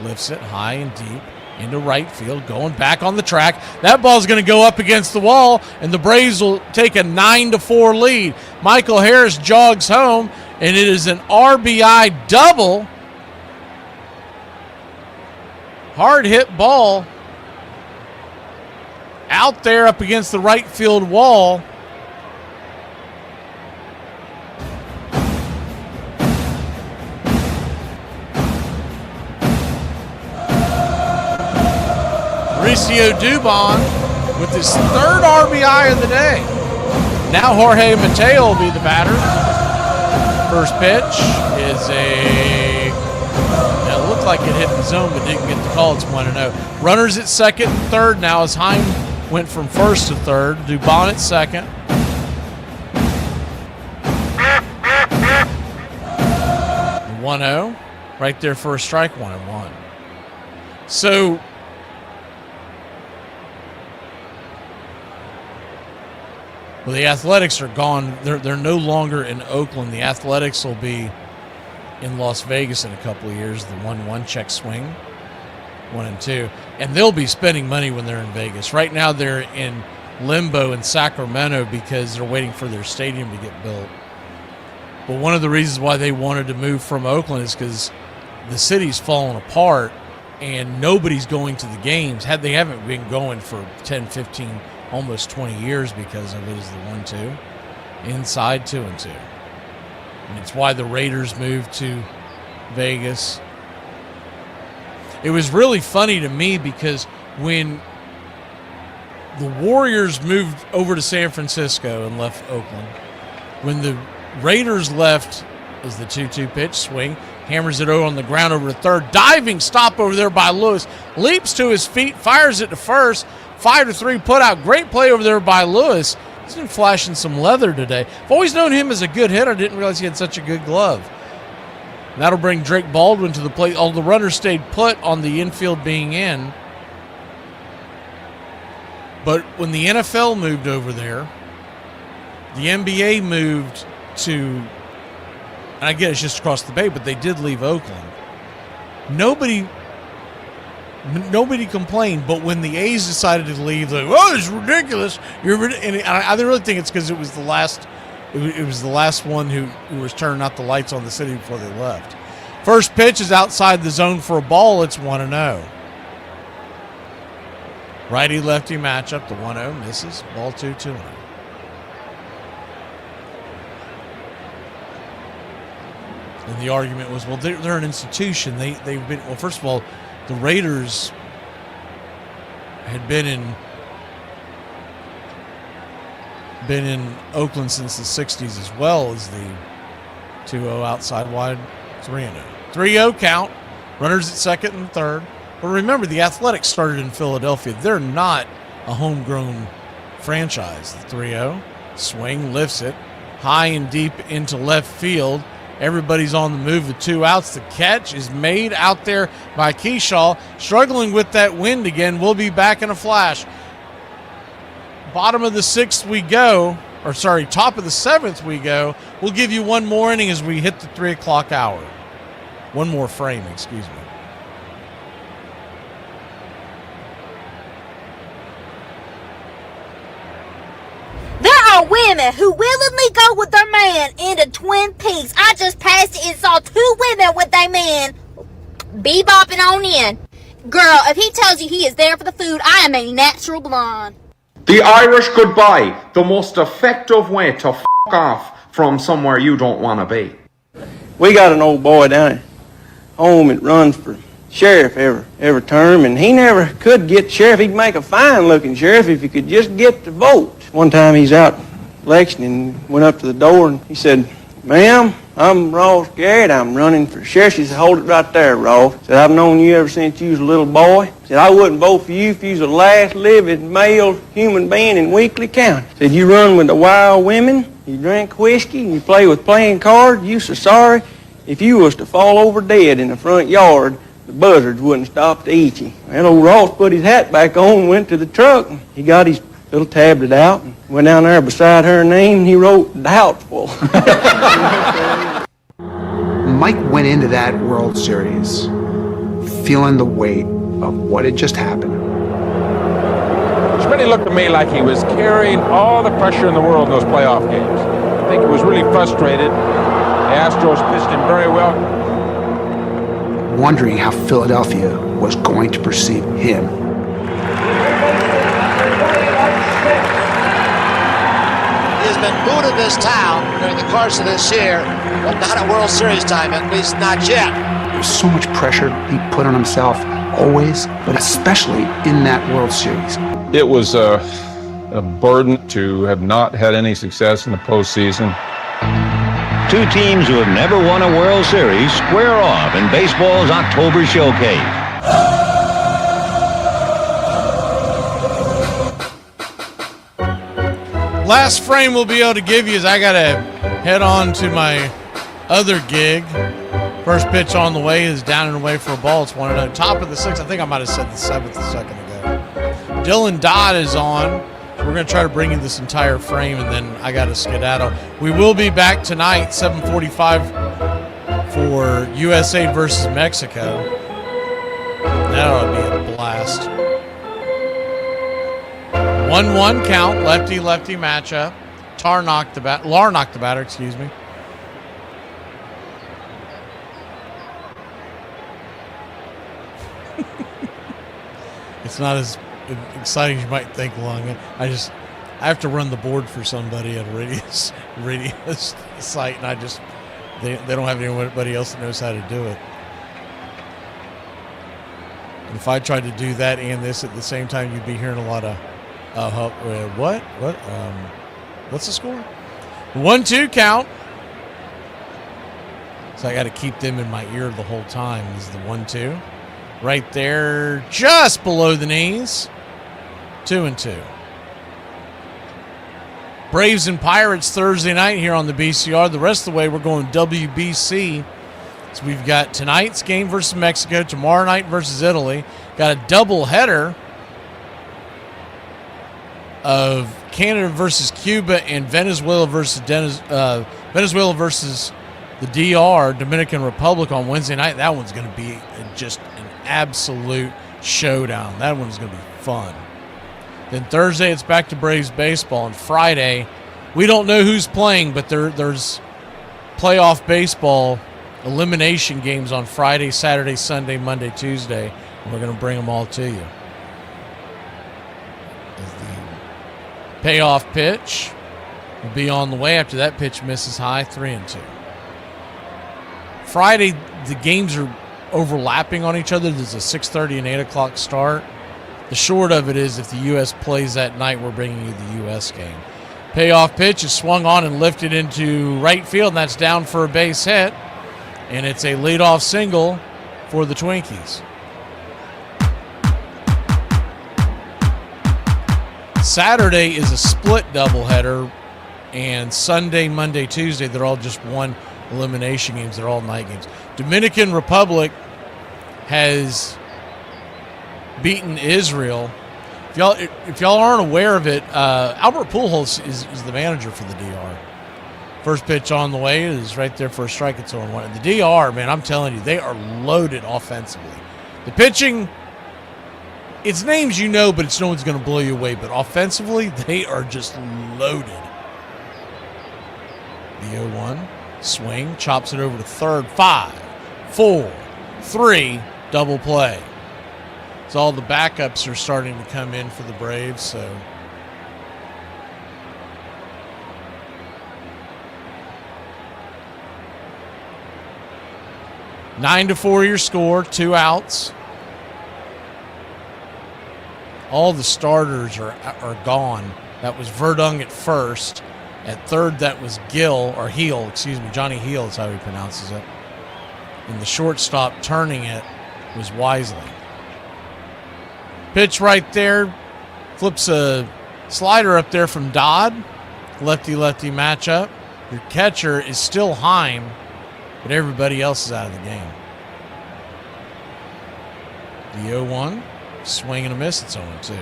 lifts it high and deep into right field, going back on the track. That ball's going to go up against the wall, and the Braves will take a 9-4 lead. Michael Harris jogs home, and it is an RBI double. Hard hit ball out there up against the right field wall. Mauricio Dubon with his third RBI of the day. Now Jorge Mateo will be the batter. First pitch is it looked like it hit the zone but didn't get the call. It's 1-0. Runners at second and third now as Heim went from first to third. Dubon at second. And 1-0. Right there for a strike, 1-1. So well, the Athletics are gone. They're no longer in Oakland. The Athletics will be in Las Vegas in a couple of years. The 1-1 check swing, 1-2. And they'll be spending money when they're in Vegas. Right now they're in limbo in Sacramento because they're waiting for their stadium to get built. But one of the reasons why they wanted to move from Oakland is because the city's falling apart and nobody's going to the games. They haven't been going for 10, 15, almost 20 years because of it is the 1-2. Inside 2-2. And it's why the Raiders moved to Vegas. It was really funny to me because when the Warriors moved over to San Francisco and left Oakland, when the Raiders left as the 2-2 pitch, swing, hammers it over on the ground over to third, diving stop over there by Lewis, leaps to his feet, fires it to first, 5-3 put out. Great play over there by Lewis. He's been flashing some leather today. I've always known him as a good hitter. I didn't realize he had such a good glove. And that'll bring Drake Baldwin to the plate. All the runners stayed put on the infield being in. But when the NFL moved over there, the NBA moved to, and I get it's just across the bay, but they did leave Oakland. Nobody complained, but when the A's decided to leave, they oh, it's ridiculous. And I really think it's because it was the last. It was the last one who was turning out the lights on the city before they left. First pitch is outside the zone for a ball. It's 1-0. Righty-lefty matchup. The 1-0 misses. Ball 2-2. And the argument was, well, they're an institution. They've been, well, first of all, the Raiders had been in Oakland since the 60s, as well as the 2-0 outside wide 3-0. 3-0 count. Runners at second and third. But remember, the Athletics started in Philadelphia. They're not a homegrown franchise. The 3-0 swing, lifts it high and deep into left field. Everybody's on the move with 2 outs. The catch is made out there by Keyshaw, struggling with that wind again. We'll be back in a flash. Bottom of the 6th we go, or sorry, top of the 7th we go. We'll give you one more inning as we hit the 3 o'clock hour. One more frame, excuse me. There are women who willingly go with their man into Twin Peaks. I just passed it and saw 2 women with their man bebopping on in. Girl, if he tells you he is there for the food, I am a natural blonde. The Irish goodbye, the most effective way to f*** off from somewhere you don't want to be. We got an old boy down at home that runs for sheriff every term, and he never could get sheriff. He'd make a fine-looking sheriff if he could just get the vote. One time he's out election and went up to the door and he said, "Ma'am, I'm Ross Garrett. I'm running for sheriff." She said, "Hold it right there, Ross." Said, "I've known you ever since you was a little boy." Said, "I wouldn't vote for you if you was the last living male human being in Weakley County." Said, "You run with the wild women, you drink whiskey, and you play with playing cards. You so sorry if you was to fall over dead in the front yard, the buzzards wouldn't stop to eat you." Well, old Ross put his hat back on and went to the truck, and he got his little tablet out and went down there beside her name and he wrote doubtful. Mike went into that World Series feeling the weight of what had just happened. Smitty looked to me like he was carrying all the pressure in the world in those playoff games. I think he was really frustrated. The Astros pitched him very well. Wondering how Philadelphia was going to perceive him. He has been booed in this town during the course of this year, but not at World Series time, at least not yet. There's so much pressure he put on himself always, but especially in that World Series. It was a burden to have not had any success in the postseason. 2 teams who have never won a World Series square off in baseball's October showcase. Last frame we'll be able to give you is I got to head on to my other gig. First pitch on the way is down and away for a ball. It's 1-0. Top of the 6th. I think I might have said the 7th a second ago. Dylan Dodd is on. We're going to try to bring you this entire frame, and then I got to skedaddle. We will be back tonight, 7:45, for USA versus Mexico. That ought to be a blast. 1-1 count, lefty-lefty matchup. Lar knocked the batter, excuse me. It's not as exciting as you might think long. I have to run the board for somebody at a radio site, and They don't have anybody else that knows how to do it. And if I tried to do that and this at the same time, you'd be hearing a lot of, what? What's the score? 1-2 count. So I got to keep them in my ear the whole time. This is the 1-2. Right there, just below the knees. 2-2. Braves and Pirates Thursday night here on the BCR. The rest of the way, we're going WBC. So we've got tonight's game versus Mexico, tomorrow night versus Italy. Got a doubleheader of Canada versus Cuba and Venezuela versus the DR, Dominican Republic, on Wednesday night. That one's going to be just an absolute showdown. That one's going to be fun. Then Thursday, it's back to Braves baseball. And Friday, we don't know who's playing, but there's playoff baseball elimination games on Friday, Saturday, Sunday, Monday, Tuesday. And we're going to bring them all to you. As the payoff pitch will be on the way. After that pitch misses high, 3-2. Friday, the games are overlapping on each other. There's a 6:30 and 8 o'clock start. The short of it is if the U.S. plays that night, we're bringing you the U.S. game. Payoff pitch is swung on and lifted into right field, and that's down for a base hit. And it's a leadoff single for the Twinkies. Saturday is a split doubleheader, and Sunday, Monday, Tuesday, they're all just one elimination games. They're all night games. Dominican Republic has beaten Israel. If y'all aren't aware of it, Albert Pujols is the manager for the DR. First pitch on the way is right there for a strike. It's 0-1. And the DR, man, I'm telling you, they are loaded offensively. The pitching, it's names you know, but it's no one's going to blow you away. But offensively, they are just loaded. The 0-1 swing, chops it over to third. 5, 4, 3, double play. So all the backups are starting to come in for the Braves. So nine to 4 your score, 2 outs. All the starters are gone. That was Verdung at first. At third, that was Johnny Heel is how he pronounces it. And the shortstop turning it was Wisely. Pitch right there, flips a slider up there from Dodd. Lefty-lefty matchup. Your catcher is still Heim, but everybody else is out of the game. The 0-1, swing and a miss, it's 0-2.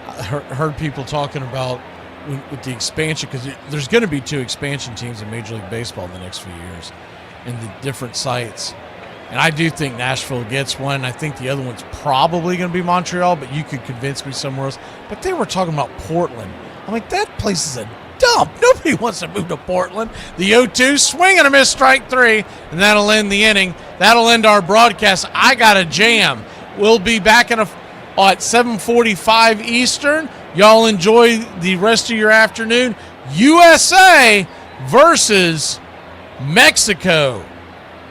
I heard people talking about with the expansion, because there's going to be 2 expansion teams in Major League Baseball in the next few years in the different sites. And I do think Nashville gets one. I think the other one's probably going to be Montreal, but you could convince me somewhere else. But they were talking about Portland. I'm like, that place is a dump. Nobody wants to move to Portland. The 0-2, swing and a miss, strike 3, and that'll end the inning. That'll end our broadcast. I got a jam. We'll be back at 7:45 Eastern. Y'all enjoy the rest of your afternoon. USA versus Mexico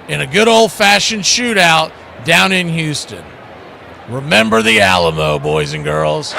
in a good old-fashioned shootout down in Houston. Remember the Alamo, boys and girls.